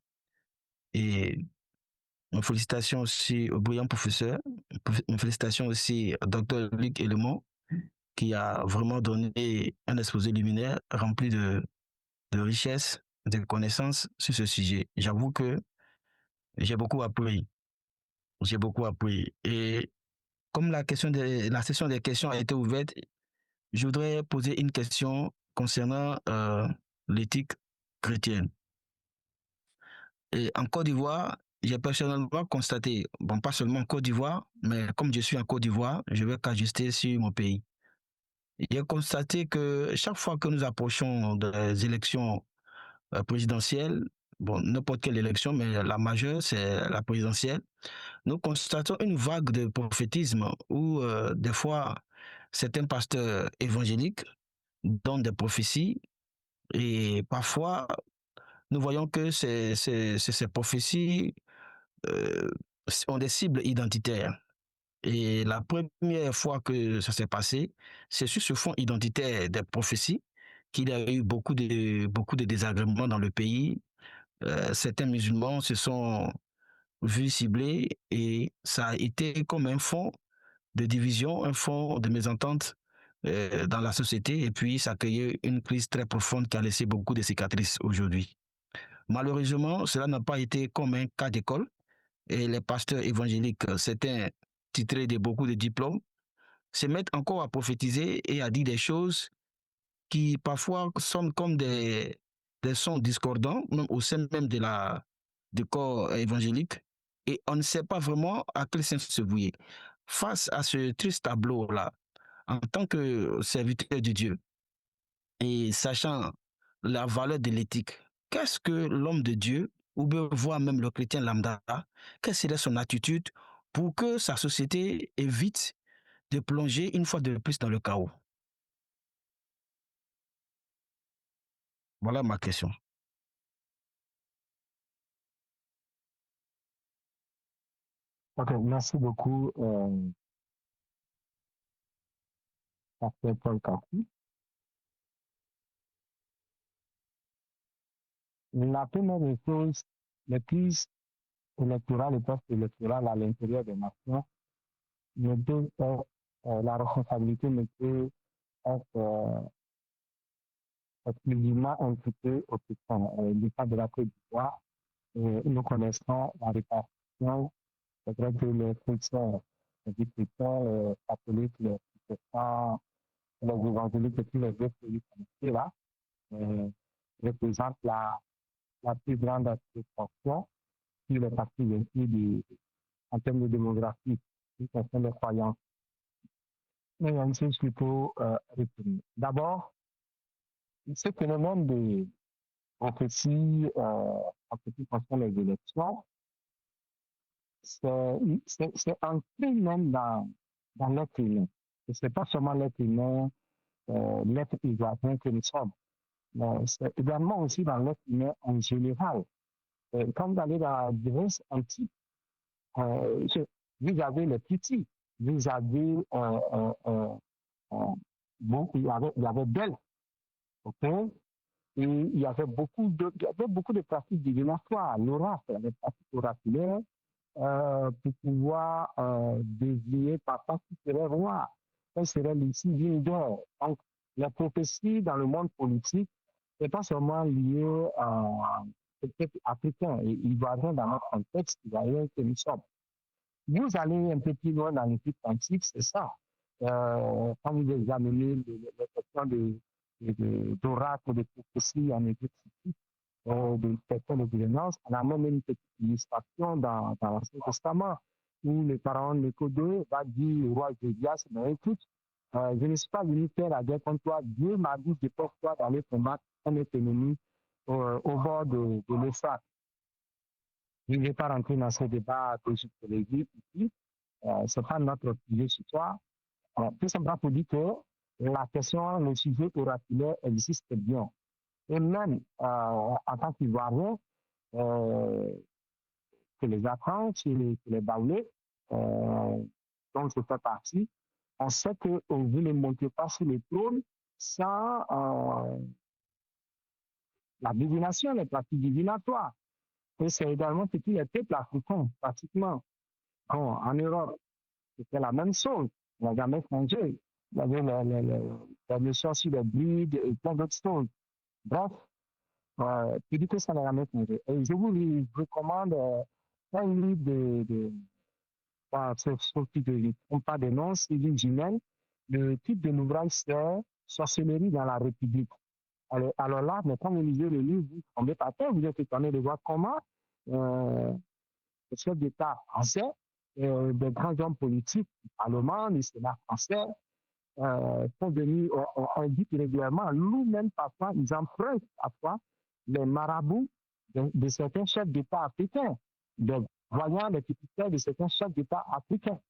et mes félicitations aussi au brillant professeur. Mes félicitations aussi au docteur Luc Element qui a vraiment donné un exposé luminaire rempli de richesses, de connaissances sur ce sujet. J'avoue que j'ai beaucoup appris. J'ai beaucoup appris. Et comme la session des questions a été ouverte, je voudrais poser une question concernant l'éthique chrétienne. Et en Côte d'Ivoire, j'ai personnellement constaté, bon, pas seulement en Côte d'Ivoire, mais comme je suis en Côte d'Ivoire, je vais qu'ajuster sur mon pays. J'ai constaté que chaque fois que nous approchons des élections présidentielles, bon, n'importe quelle élection, mais la majeure, c'est la présidentielle, nous constatons une vague de prophétisme où des fois certains pasteurs évangéliques donnent des prophéties et parfois nous voyons que ces prophéties ont des cibles identitaires. Et la première fois que ça s'est passé, c'est sur ce fond identitaire des prophéties qu'il y a eu beaucoup de désagréments dans le pays. Certains musulmans se sont vus ciblés et ça a été comme un fond de division, un fond de mésentente dans la société et puis ça a créé une crise très profonde qui a laissé beaucoup de cicatrices aujourd'hui. Malheureusement, cela n'a pas été comme un cas d'école et les pasteurs évangéliques, certains titrés de beaucoup de diplômes, se mettent encore à prophétiser et à dire des choses qui parfois sonnent comme des sons discordants, même au sein même du corps évangélique, et on ne sait pas vraiment à quel sens se vouer. Face à ce triste tableau-là, en tant que serviteur de Dieu, et sachant la valeur de l'éthique, qu'est-ce que l'homme de Dieu, ou bien voire même le chrétien lambda, quelle serait son attitude pour que sa société évite de plonger une fois de plus dans le chaos? Voilà ma question. Ok, merci beaucoup, Pasteur Paul Kakou. La première des choses, les crises électorales et post-électorales à l'intérieur des nations ne peut être, la responsabilité ne peut être exclusivement imputée aux puissants. Du cas de la Côte d'Ivoire, nous connaissons la répartition. C'est vrai que les chrétiens, catholiques, les protestants, les évangéliques et tous les autres pays là, représente la plus grande proportion sur les parties en termes de démographie, qui concerne les croyances. Mais il y a une chose qu'il faut retenir. D'abord, ce phénomène de prophétie en ce qui concerne les élections, c'est ancré même dans l'être humain. Et ce n'est pas seulement l'être humain, l'être ivoirien que nous sommes, mais c'est également aussi dans l'être humain en général. Quand vous allez dans la Grèce antique, vous avez les petits, vous avez il y avait Delphes, ok? Et il y avait beaucoup de pratiques divinatoires, l'oracle, les pratiques oraculaires, pour pouvoir désigner papa qui serait roi, quelle serait l'issue d'une guerre. Donc, la prophétie dans le monde politique n'est pas seulement liée à peut-être africain et ivoirien dans notre contexte ivoirien que nous sommes. Vous allez un peu plus loin dans l'étude quantique, c'est ça. Quand vous examinez les questions d'oracle, de prophétie en étude quantique, de certaines évidences, on a même une petite illustration dans l'Ancien Testament où le pharaon Néco-2 va dire au roi Josias, mais écoute, je ne suis pas venu faire la guerre contre toi, Dieu m'a dit de toi d'aller combattre un ennemi au bord de l'Euphrate. Je ne vais pas rentrer dans ce débat psychologique ici, ce n'est pas notre sujet ce soir. Tout simplement pour dire que la question, le sujet oraculaire existe bien. Et même en tant qu'Ivoirien, que les Africains, que les Baoulés, dont je fais partie, on sait que vous ne montez pas sur le trône sans la divination, les pratiques divinatoires. Et c'est également pour tous les peuples africains, pratiquement. Bon, en Europe, c'était la même chose. On n'a jamais changé. Il y avait la notion sur les brides et plein d'autres choses. Bref, tu dis que ça n'a jamais changé. Et je vous recommande un livre on pas des noms, c'est l'Igimel. Le titre de l'ouvrage, c'est Sorcellerie dans la République. Alors là, mais quand vous lisez le livre, vous tombez par terre, vous êtes étonné de voir comment le chef d'État français, des grands hommes politiques du Parlement, du Sénat français, sont venus, on dit régulièrement, nous-mêmes parfois, ils empruntent parfois les marabouts de certains chefs d'État africains, des voyants, des titulaires de certains chefs d'État africains.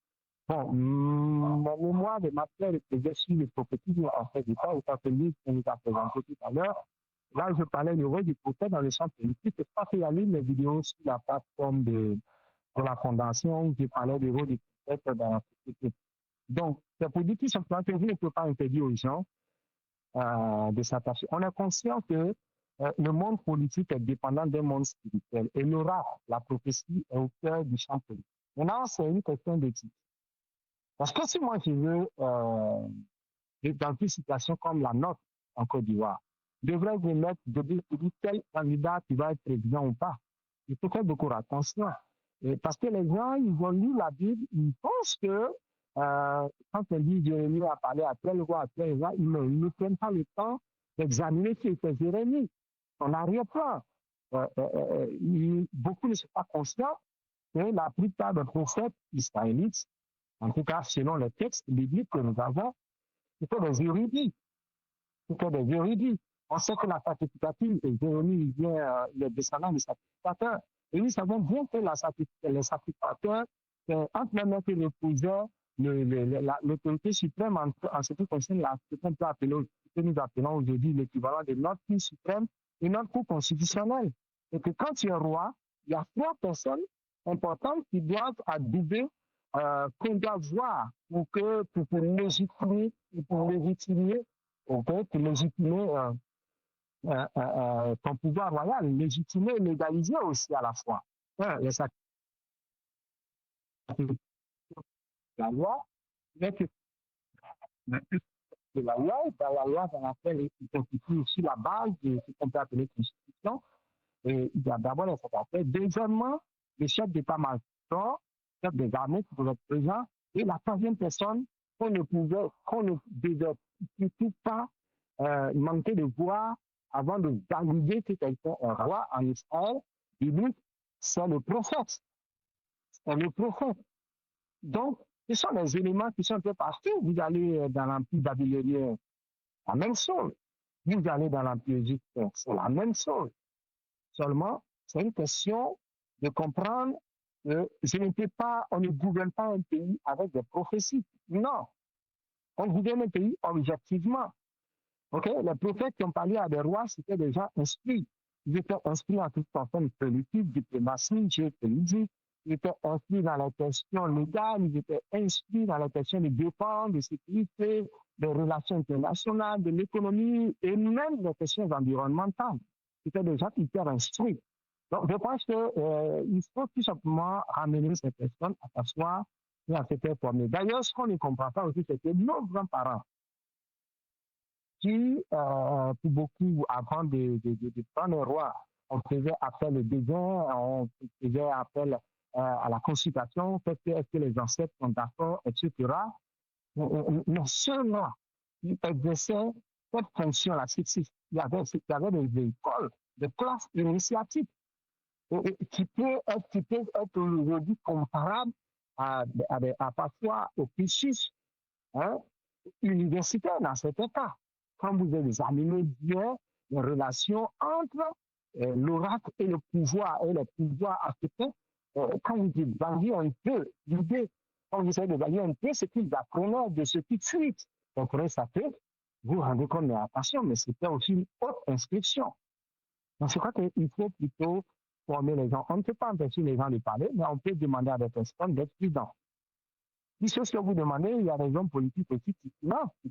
Bon, mon mémoire de matière était sur les prophéties en fait d'État, au livre qu'on nous a présenté tout à l'heure. Là, je parlais du rôle du prophète dans le champ politique. C'est pas qu'il y a mes vidéos sur la plateforme de la Fondation où je parlais du rôle du prophète dans la société. Donc, c'est pour dire tout simplement que vous ne pouvez pas interdire aux gens de s'attacher. On est conscient que le monde politique est dépendant d'un monde spirituel. Et l'oracle, la prophétie, est au cœur du champ politique. Maintenant, c'est une question d'éthique. Parce que si moi je veux, dans une situation comme la nôtre en Côte d'Ivoire, devrais-je mettre de dire tel candidat qui va être président ou pas? Il faut faire beaucoup attention. Parce que les gens, ils ont lu la Bible, ils pensent que quand on dit Jérémie a parlé à tel roi, ils ne prennent pas le temps d'examiner ce que Jérémie. On arrière-plan. Beaucoup ne sont pas conscients que la plupart des prophètes israélites, en tout cas selon les textes bibliques que nous avons, c'était des érudits. C'était des érudits. On sait que la sacrificature, Jérémie vient, il est descendant du sacrificateur. Et nous savons bien que les sacrificateurs, entre les mains que reposait l'autorité suprême en ce qui concerne ce que nous appelons aujourd'hui l'équivalent de notre Cour suprême et notre Cour constitutionnelle. Et que quand tu es roi, il y a 3 personnes importantes qui doivent adouber, qu'on doit voir pour légitimer, ton pouvoir royal, légitimer et légaliser aussi à la fois. Les la loi, mais que de la loi, dans la loi dans laquelle il constitue aussi la base de ce qu'on peut appeler constitution. Et il y a d'abord les secrétaires. Deuxièmement, le chef d'état-major, chef des armées qui doit être présent. Et la 3e personne qu'on ne devait surtout pas manquer de voir avant de valider que quelqu'un est roi en Israël, biblique, c'est le prophète. C'est le prophète. Donc, ce sont des éléments qui sont un peu partout. Vous allez dans l'Empire babylonien, la même chose. Vous allez dans l'Empire égyptien, c'est la même chose. Seulement, c'est une question de comprendre que on ne gouverne pas un pays avec des prophéties. Non. On gouverne un pays objectivement. Okay? Les prophètes qui ont parlé à des rois, c'était des gens instruits. Ils étaient instruits en toute façon de politique, diplomatie, géopolitique. Ils étaient instruits dans les questions légales, ils étaient instruits dans les questions de défense, de sécurité, des relations internationales, de l'économie et même des questions environnementales. C'était des gens hyper instruits. Donc, je pense qu'il faut tout simplement ramener ces personnes à s'asseoir et à se faire former. D'ailleurs, ce qu'on ne comprend pas aussi, c'est que nos grands-parents, qui, pour beaucoup, avant de prendre le roi, on faisait appel au dédain, on faisait appel à la consultation, est-ce que les ancêtres sont d'accord, etc. Mais ceux-là, ils exerçaient cette fonction-là. Il y avait des écoles, des classes initiatiques qui peuvent être aujourd'hui comparables à parfois au cursus universitaire dans cet cas. Quand vous examinez bien les relations entre l'oracle et le pouvoir africain, quand vous évaluez un peu l'idée, quand vous essayez d'évaluer un peu ce qu'ils apprenaient de ce qui suite, donc ça fait, vous vous rendez compte de la passion, mais c'était aussi une haute inscription. Donc je crois qu'il faut plutôt former les gens. On ne peut pas empêcher les gens de parler, mais on peut demander à des personnes d'être prudents. Si ce que vous demandez, il y a des hommes politiques aussi qui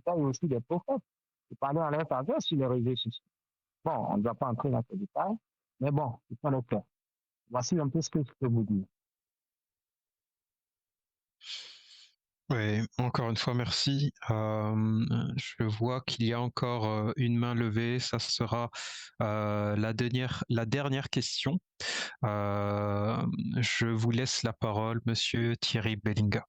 parlent aussi des prophètes, qui parlent en leur faveur sur les réseaux sociaux. Bon, on ne doit pas entrer dans ce détail, mais bon, c'est pas le cas. Voici un peu ce que je peux vous dire. Oui, encore une fois, merci. Je vois qu'il y a encore une main levée. Ça sera la dernière question. Je vous laisse la parole, Monsieur Thierry Bellinga.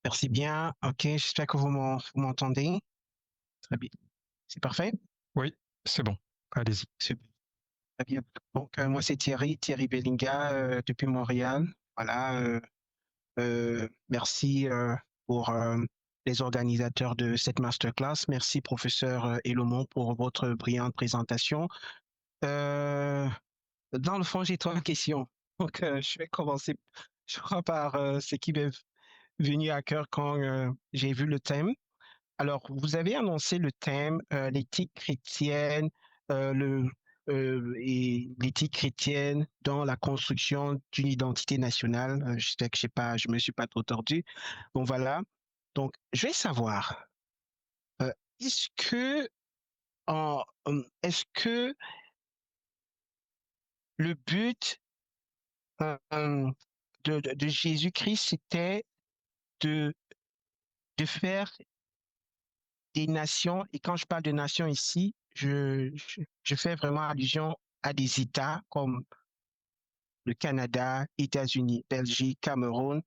Merci bien. Ok, j'espère que vous m'entendez. Très bien. C'est parfait? Oui, c'est bon. Allez-y. Super. Très bien. Donc, moi, c'est Thierry Bellinga depuis Montréal. Voilà. Merci pour les organisateurs de cette masterclass. Merci, professeur Elomon, pour votre brillante présentation. Dans le fond, j'ai 3 questions. Donc, je vais commencer, je crois, par ce qui m'est venu à cœur quand j'ai vu le thème. Alors, vous avez annoncé le thème l'éthique chrétienne et l'éthique chrétienne dans la construction d'une identité nationale. J'espère que je me suis pas trop tordu. Bon, voilà. Donc, je vais savoir, est-ce que le but de Jésus-Christ, c'était de faire des nations, et quand je parle de nations ici, je fais vraiment allusion à des États comme le Canada, États-Unis, Belgique, Cameroun.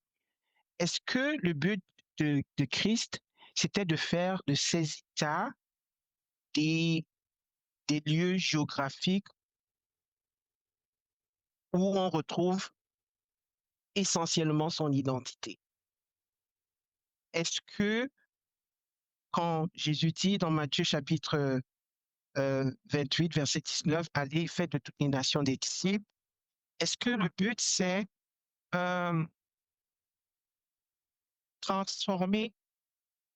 Est-ce que le but de Christ, c'était de faire de ces États des lieux géographiques où on retrouve essentiellement son identité? Est-ce que quand Jésus dit dans Matthieu chapitre 28, verset 19, allez, faites de toutes les nations des disciples, est-ce que le but, c'est transformer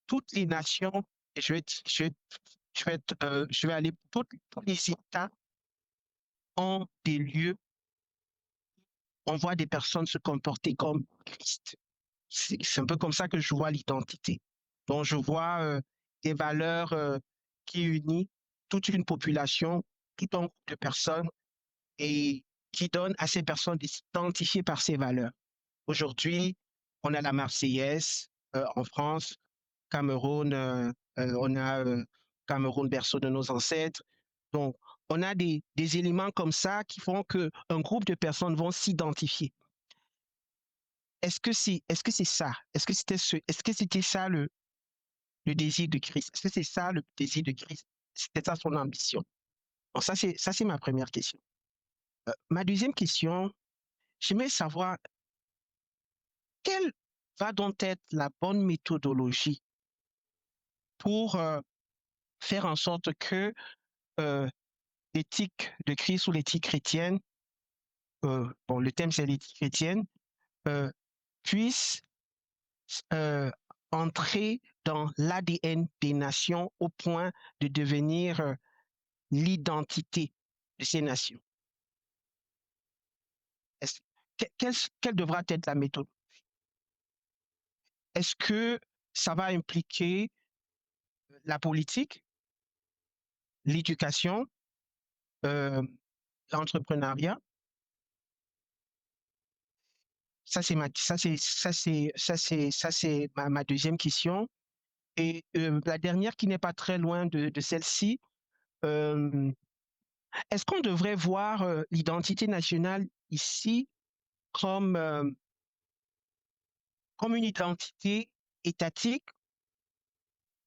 toutes les nations, et je vais aller tous les États en des lieux où on voit des personnes se comporter comme Christ. C'est un peu comme ça que je vois l'identité. Donc, je vois des valeurs qui unissent toute une population, tout un groupe de personnes et qui donnent à ces personnes de s'identifier par ces valeurs. Aujourd'hui, on a la Marseillaise en France, Cameroun, on a Cameroun, berceau de nos ancêtres. Donc, on a des éléments comme ça qui font qu'un groupe de personnes vont s'identifier. Est-ce que c'est ça? Est-ce que c'était ça le le désir de Christ? Est-ce que c'est ça le désir de Christ? C'était ça son ambition? Bon, ça c'est ma première question. Ma deuxième question, j'aimerais savoir quelle va donc être la bonne méthodologie pour faire en sorte que l'éthique de Christ ou l'éthique chrétienne, bon, le thème c'est l'éthique chrétienne, puisse entrer dans l'ADN des nations au point de devenir l'identité de ces nations. Quelle devra être la méthode? Est-ce que ça va impliquer la politique, l'éducation, l'entrepreneuriat? Ça c'est ma deuxième question. Et la dernière qui n'est pas très loin de celle-ci, est-ce qu'on devrait voir l'identité nationale ici comme une identité étatique,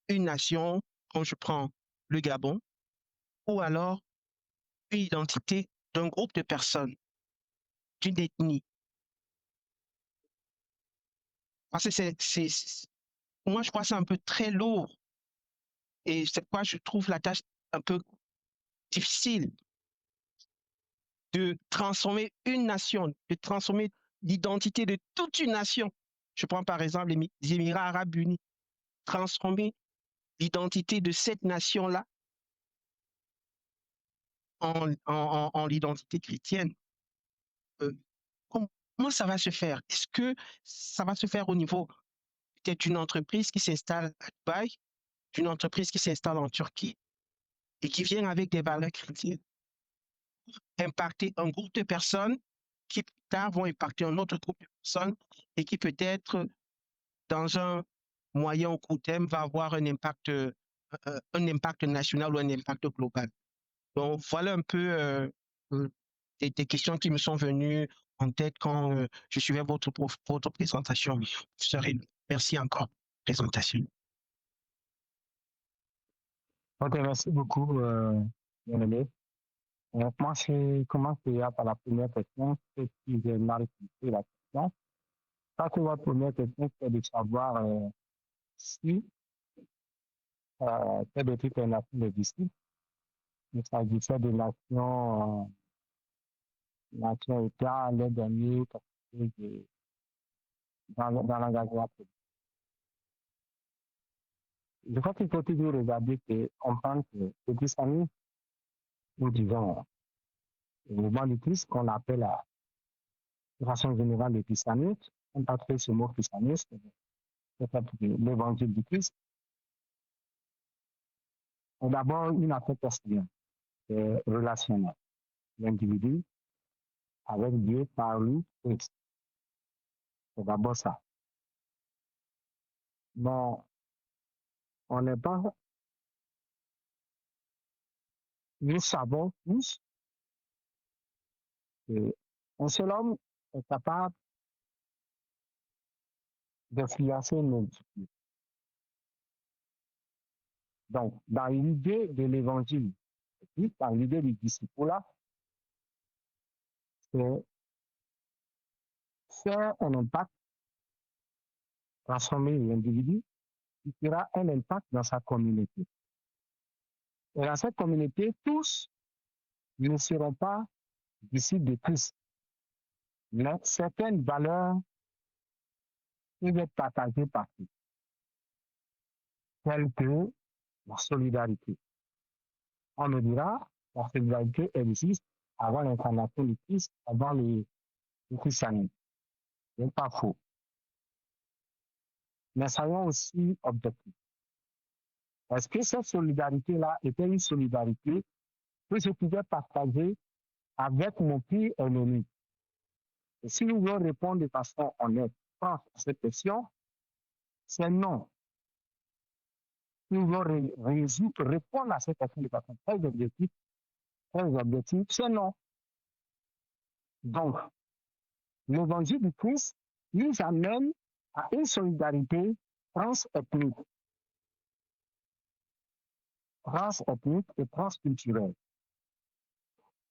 une nation, quand je prends le Gabon, ou alors une identité d'un groupe de personnes, d'une ethnie? Parce que pour moi, je crois que c'est un peu très lourd. Et c'est pourquoi je trouve la tâche un peu difficile de transformer une nation, de transformer l'identité de toute une nation. Je prends par exemple les Émirats arabes unis. Transformer l'identité de cette nation-là en l'identité chrétienne. Comment ça va se faire? Est-ce que ça va se faire au niveau peut-être d'une entreprise qui s'installe à Dubaï, d'une entreprise qui s'installe en Turquie et qui vient avec des valeurs chrétiennes, impacter un groupe de personnes qui plus tard vont impacter un autre groupe de personnes et qui peut-être dans un moyen ou court terme va avoir un impact national ou un impact global. Donc voilà un peu des questions qui me sont venues en tête quand je suivais votre présentation. Merci encore, présentation. Ok, merci beaucoup, bien-aimé. Moi, je commence déjà par la première question, c'est qui j'ai mal expliqué la question. Ça, c'est votre première question, c'est de savoir si quelle était la nation des disciples. Il s'agissait de nations État, les derniers, dans l'engagement politique. Je crois qu'il faut toujours regarder et comprendre que le christianisme, nous disons, le mouvement du Christ qu'on appelle la façon générale du christianisme, on peut appeler ce mot christianisme, c'est l'évangile du Christ. C'est d'abord une affaire personnelle, relationnelle. L'individu avec Dieu par lui, Christ. C'est d'abord ça. Bon, on n'est pas, nous savons tous qu'un seul homme est capable d'influencer nos vies. Donc, dans l'idée de l'évangile, dans l'idée du disciple-là, c'est faire un impact, transformer l'individu, qui fera un impact dans sa communauté. Et dans cette communauté, tous ne seront pas disciples de Christ, mais certaines valeurs peuvent être partagées par tous, telles que la solidarité. On me dira, la solidarité existe avant l'incarnation du Christ, avant le christianisme. Ce n'est pas faux. Mais soyons aussi objectifs. Est-ce que cette solidarité-là était une solidarité que je pouvais partager avec mon pire ennemi? Et si nous voulons répondre de façon honnête, franche à cette question, c'est non. Si nous voulons répondre à cette question de façon très objective, c'est non. Donc, l'évangile du Christ nous amène à une solidarité transethnique. transethnique et transculturelle.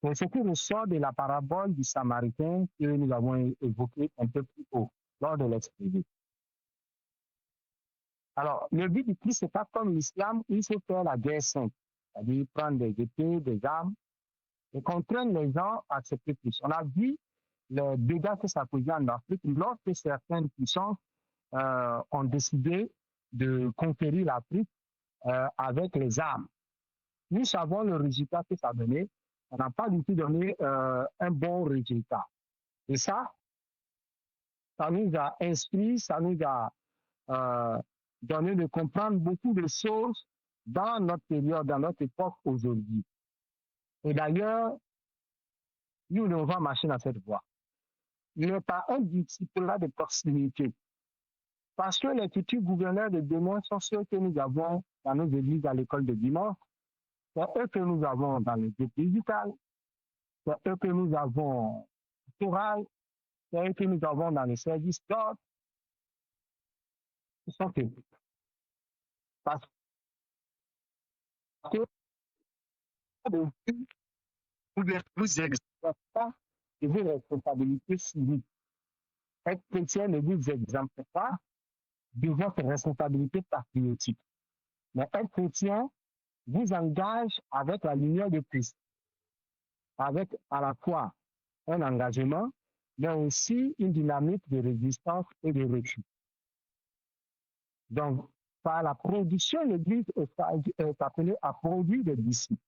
C'est ce qui ressort de la parabole du Samaritain que nous avons évoquée un peu plus haut, lors de l'exposé. Alors, le but du Christ, c'est pas comme l'islam, il faut faire la guerre sainte, c'est-à-dire prendre des épées, des armes, et contraindre les gens à accepter plus. On a vu les dégâts que ça causait en Afrique lorsque certaines puissances ont décidé de conquérir l'Afrique avec les armes. Nous savons le résultat que ça a donné. Ça n'a pas du tout donné un bon résultat. Et ça nous a inspiré, ça nous a donné de comprendre beaucoup de choses dans notre période, dans notre époque aujourd'hui. Et d'ailleurs, nous devons marcher dans cette voie. Il n'est pas un disciple-là de proximité. Parce que les futurs gouverneurs de demain sont ceux que nous avons dans nos églises à l'école de dimanche, c'est eux que nous avons dans les groupes musicales, c'est eux que nous avons chorales, c'est eux que nous avons dans les services d'ordre. Ce sont eux. Parce que vous n'exercez pas de vos responsabilités civiques. Être chrétien ne vous exempte pas de votre responsabilité patriotique. Mais être chrétien vous engage avec la lumière de Christ, avec à la fois un engagement, mais aussi une dynamique de résistance et de refus. Donc, par la production, l'Église est appelée à produire des disciples.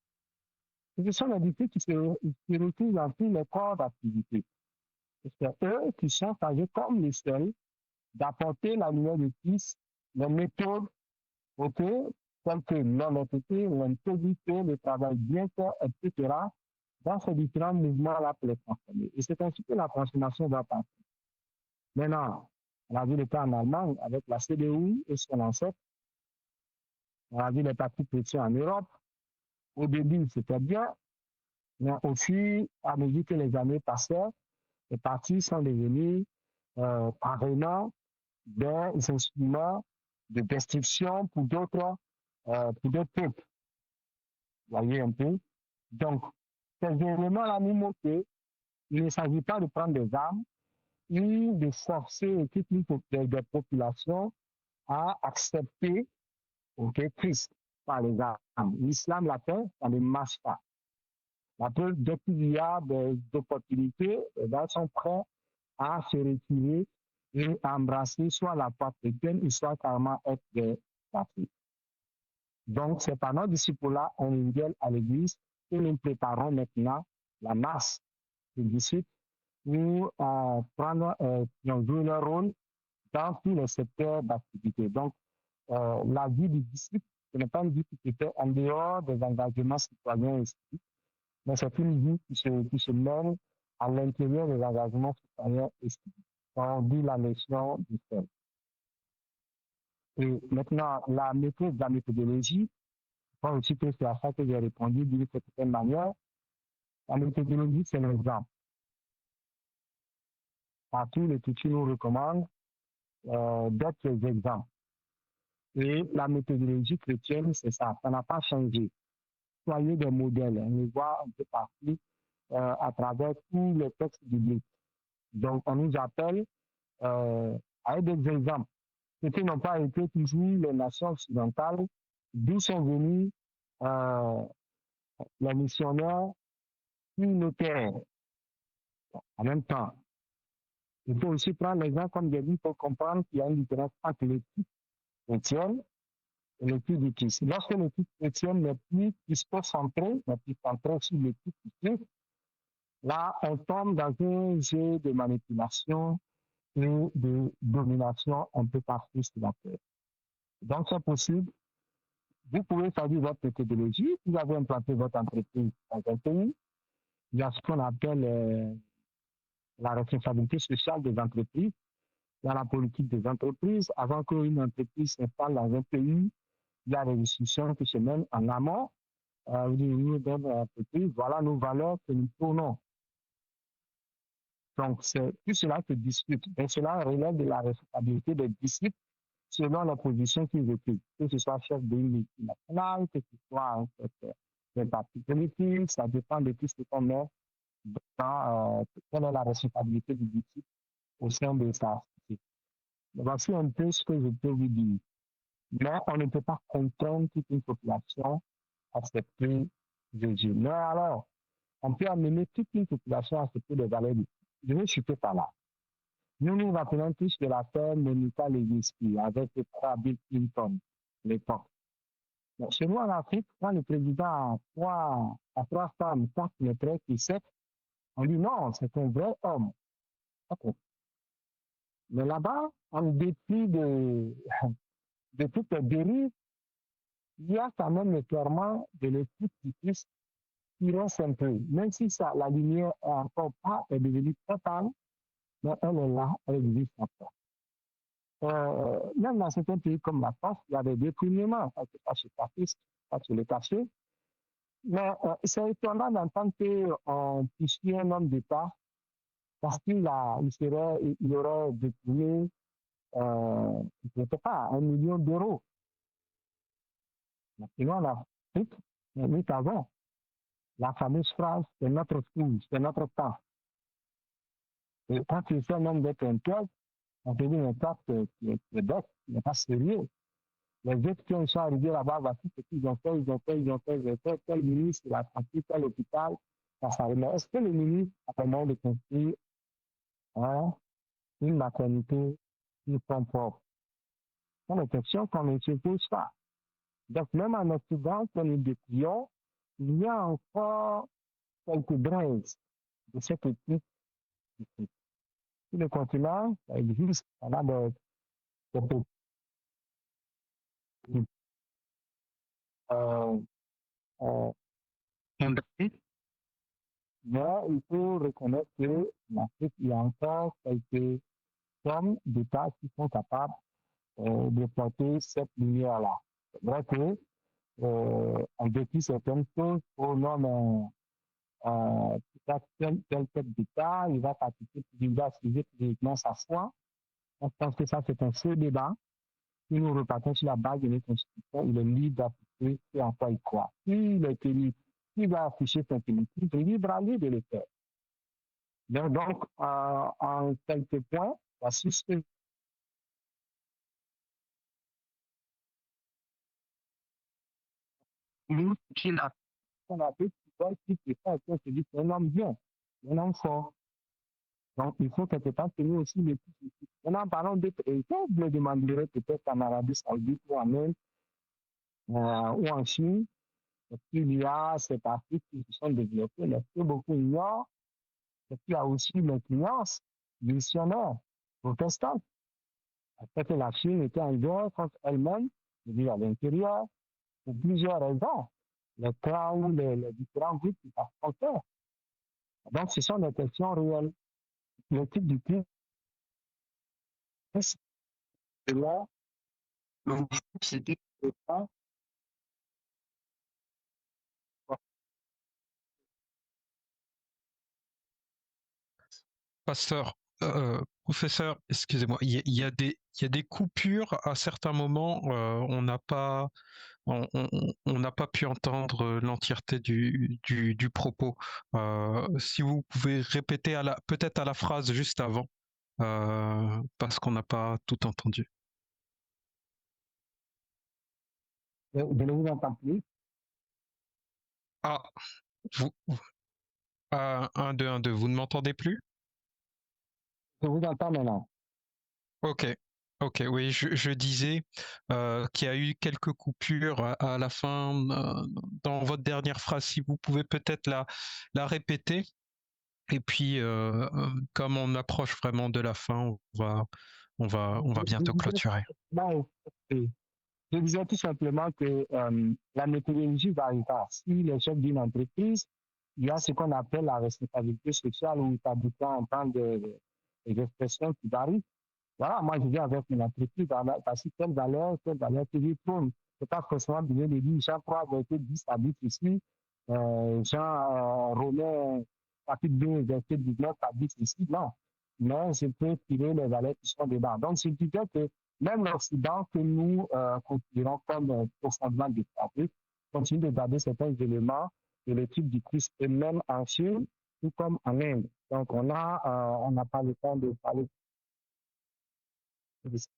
Ce sont des disciples qui se retrouvent dans tous les corps d'activité. C'est eux qui sont chargés comme les seuls d'apporter la lumière de Christ, les méthodes, telles que l'honnêteté, l'intégrité, le travail bien fait, etc., dans ces différents mouvements-là pour les transformer. Et c'est ainsi que la transformation va passer. Maintenant, on a vu le cas en Allemagne avec la CDU et son ancêtre. On a vu les partis chrétiens en Europe. Au début, c'était bien, mais aussi, à mesure que les années passaient, les partis sont devenus parrainants des instruments de destruction pour d'autres peuples. Vous voyez un peu? Donc, ces éléments-là nous montrent qu'il ne s'agit pas de prendre des armes ni de forcer toutes les populations à accepter Christ par les armes. L'islam latin, ça ne marche pas. La preuve, dès qu'il y a des opportunités, ils sont prêts à se retirer et embrasser soit la foi chrétienne, soit carrément être des catholiques. Donc, c'est par notre disciple-là individuel à l'Église que nous préparons maintenant la masse de disciples pour prendre jouer leur rôle dans tous les secteurs d'activité. Donc, la vie du disciple, ce n'est pas une vie qui se fait en dehors des engagements citoyens et civiques, mais c'est une vie qui se mène à l'intérieur des engagements citoyens et civiques. On dit la notion du seul. Et maintenant, la maîtrise de la méthodologie, je pense aussi que c'est à ça que j'ai répondu d'une certaine manière. La méthodologie, c'est l'exemple. Partout, les tuteurs nous recommandent d'être des exemples. Et la méthodologie chrétienne, c'est ça n'a pas changé. Soyez des modèles. On les voit un peu partout à travers tous les textes bibliques. Donc, on nous appelle à être des exemples. Ce qui n'ont pas été toujours les nations occidentales, d'où sont venus les missionnaires sur le terrain. En même temps, il faut aussi prendre l'exemple comme j'ai dit pour comprendre qu'il y a une différence entre l'éthique chrétienne et l'éthique du Christ. Lorsque l'éthique chrétienne n'est plus christocentrée, n'est plus centrée sur l'éthique du Christ, là, on tombe dans un jeu de manipulation et de domination un peu partout sur la terre. Donc, c'est possible. Vous pouvez choisir votre méthodologie. Vous avez implanté votre entreprise dans un pays. Il y a ce qu'on appelle la responsabilité sociale des entreprises. Il y a la politique des entreprises. Avant qu'une entreprise s'installe dans un pays, il y a des discussions qui se mènent en amont. Vous dites, dans l'entreprise, voilà nos valeurs que nous prônons. Donc, c'est tout cela se discute. Et cela relève de la responsabilité des disciples selon la position qu'ils occupent, que ce soit chef d'une multinationale, que ce soit un chef d'un parti politique, ça dépend de tout ce qu'on met dans quelle est la responsabilité du politique au sein de sa société. Voici un peu ce que je peux vous dire. Mais on ne peut pas contraindre toute une population à accepter Jésus. Mais alors, on peut amener toute une population à accepter les valeurs du Christ. Je ne suis pas là. Nous nous rappelons tous de l'affaire Monica Lewinsky avec les trois Bill Clinton, l'époque. Chez nous en Afrique, quand le président a trois femmes, quatre maîtresses et sept, on dit non, c'est un vrai homme. Okay. Mais là-bas, en dépit de toutes les dérives, il y a quand même clairement de l'esprit du Christ qui reste un peu. Même si ça, la lumière est encore pas est devenue totale, mais elle est là, elle existe encore. Même dans certains pays comme la France, il y a des déprimements, ça se passe chez Papiste, ça se le cacher. Mais c'est étonnant d'entendre qu'on poursuit un homme d'État parce qu'il aurait déprimé, je ne sais pas, 1 million d'euros. Sinon, en Afrique, nous avons la fameuse phrase, c'est notre tour, c'est notre temps. Et quand tu fais un homme d'être un piège, on te dit, mais toi, tu es bête, tu n'es pas sérieux. Les autres qui sont arrivés là-bas, voici ce qu'ils ont fait, ils ont fait, tel ministre, il a tranquille, tel hôpital, ça s'arrête. Mais est-ce que le ministre a permis de construire une maternité qui sont propres? C'est une question qu'on ne se pose pas. Donc, même en Occident, quand nous décrions, il y a encore quelques braises de cette éthique. Sur le continent, ça existe, on a des mais il faut reconnaître que l'Afrique, il y a encore quelques hommes d'État qui sont capables de porter cette lumière-là. C'est vrai que on décrit certaines choses au nom tel tête d'État, il va participer, il va suivre publiquement sa foi. Je pense que ça, c'est un faux débat. Si nous repartons sur la base de notre constitution, il est libre d'afficher ce en quoi il croit. S'il est élu, s'il va afficher son politique, il est libre à lui de le faire. Donc, en quelques points, voici ce que nous, qui on a fait, qui c'est un homme bien, un homme fort. Donc, il faut quelque part que nous aussi les plus. Maintenant, parlons d'autres États, je le demanderai peut-être en Arabie Saoudite ou en Inde ou en Chine. Il y a ces parties qui se sont développées, mais ce que beaucoup ignorent, c'est qu'il y a aussi l'influence missionnaire protestante. Après que la Chine était en guerre contre elle-même, je à l'intérieur, pour plusieurs raisons. Les clans, les différents groupes qui s'affrontaient. Donc, ce sont des questions réelles. Le type du Christ, c'est là, le c'était pas. Pasteur, professeur, excusez-moi, il y a des coupures à certains moments. On n'a pas pu entendre l'entièreté du propos. Si vous pouvez répéter peut-être à la phrase juste avant, parce qu'on n'a pas tout entendu. Je ne vous entends plus. Ah, 1, 2, 1, 2, vous ne m'entendez plus? Je vous entends maintenant. Ok, oui, je disais qu'il y a eu quelques coupures à la fin dans votre dernière phrase. Si vous pouvez peut-être la répéter. Et puis, comme on approche vraiment de la fin, on va bientôt clôturer. Je disais tout simplement que la méthodologie varie pas. Si les chefs d'une entreprise, il y a ce qu'on appelle la responsabilité sociale ou établissant en temps des expressions qui varient. Voilà, moi je viens avec une entreprise parce que telle valeur que je prône. C'est pas forcément bien de dire Jean 3 verset 10 habite ici, Jean Romain chapitre 2 verset 19 habite ici. Non, mais je peux tirer les valeurs qui sont dedans. Donc, c'est peut-être que même l'Occident que nous considérons comme profondément dépravés, continue de garder certains éléments de l'étude du Christ, et même en Chine, tout comme en Inde. Donc, on n'a pas le temps de parler de ça.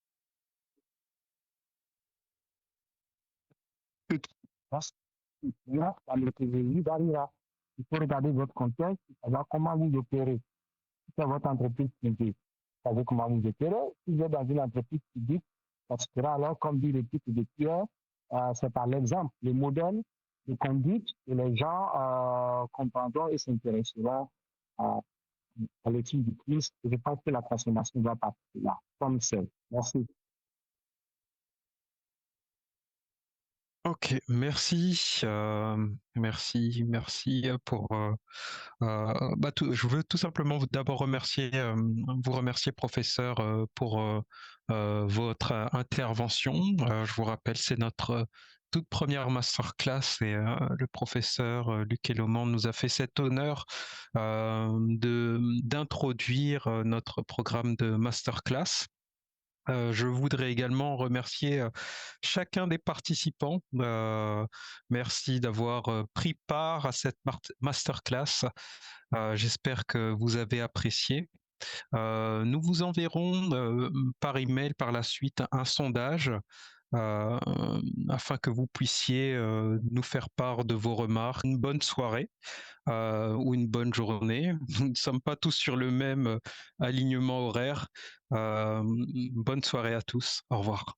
Là, la méthodologie varira. Il faut regarder votre contexte, savoir comment vous opérez. Si c'est votre entreprise privée, vous savez comment vous opérez. Si vous êtes dans une entreprise publique, ça sera alors, comme dit le titre de Pierre, c'est par l'exemple, le modèle de conduite que les gens comprendront et s'intéresseront à l'étude du Christ. Et je pense que la transformation va partir là, comme c'est. Merci. Ok, merci, merci pour. Je veux tout simplement d'abord vous remercier, professeur, pour votre intervention. Je vous rappelle, c'est notre toute première masterclass et le professeur Luc Eloman nous a fait cet honneur d'introduire notre programme de masterclass. Je voudrais également remercier chacun des participants. Merci d'avoir pris part à cette masterclass. J'espère que vous avez apprécié. Nous vous enverrons par email par la suite un sondage afin que vous puissiez nous faire part de vos remarques. Une bonne soirée ou une bonne journée. Nous ne sommes pas tous sur le même alignement horaire. Bonne soirée à tous. Au revoir.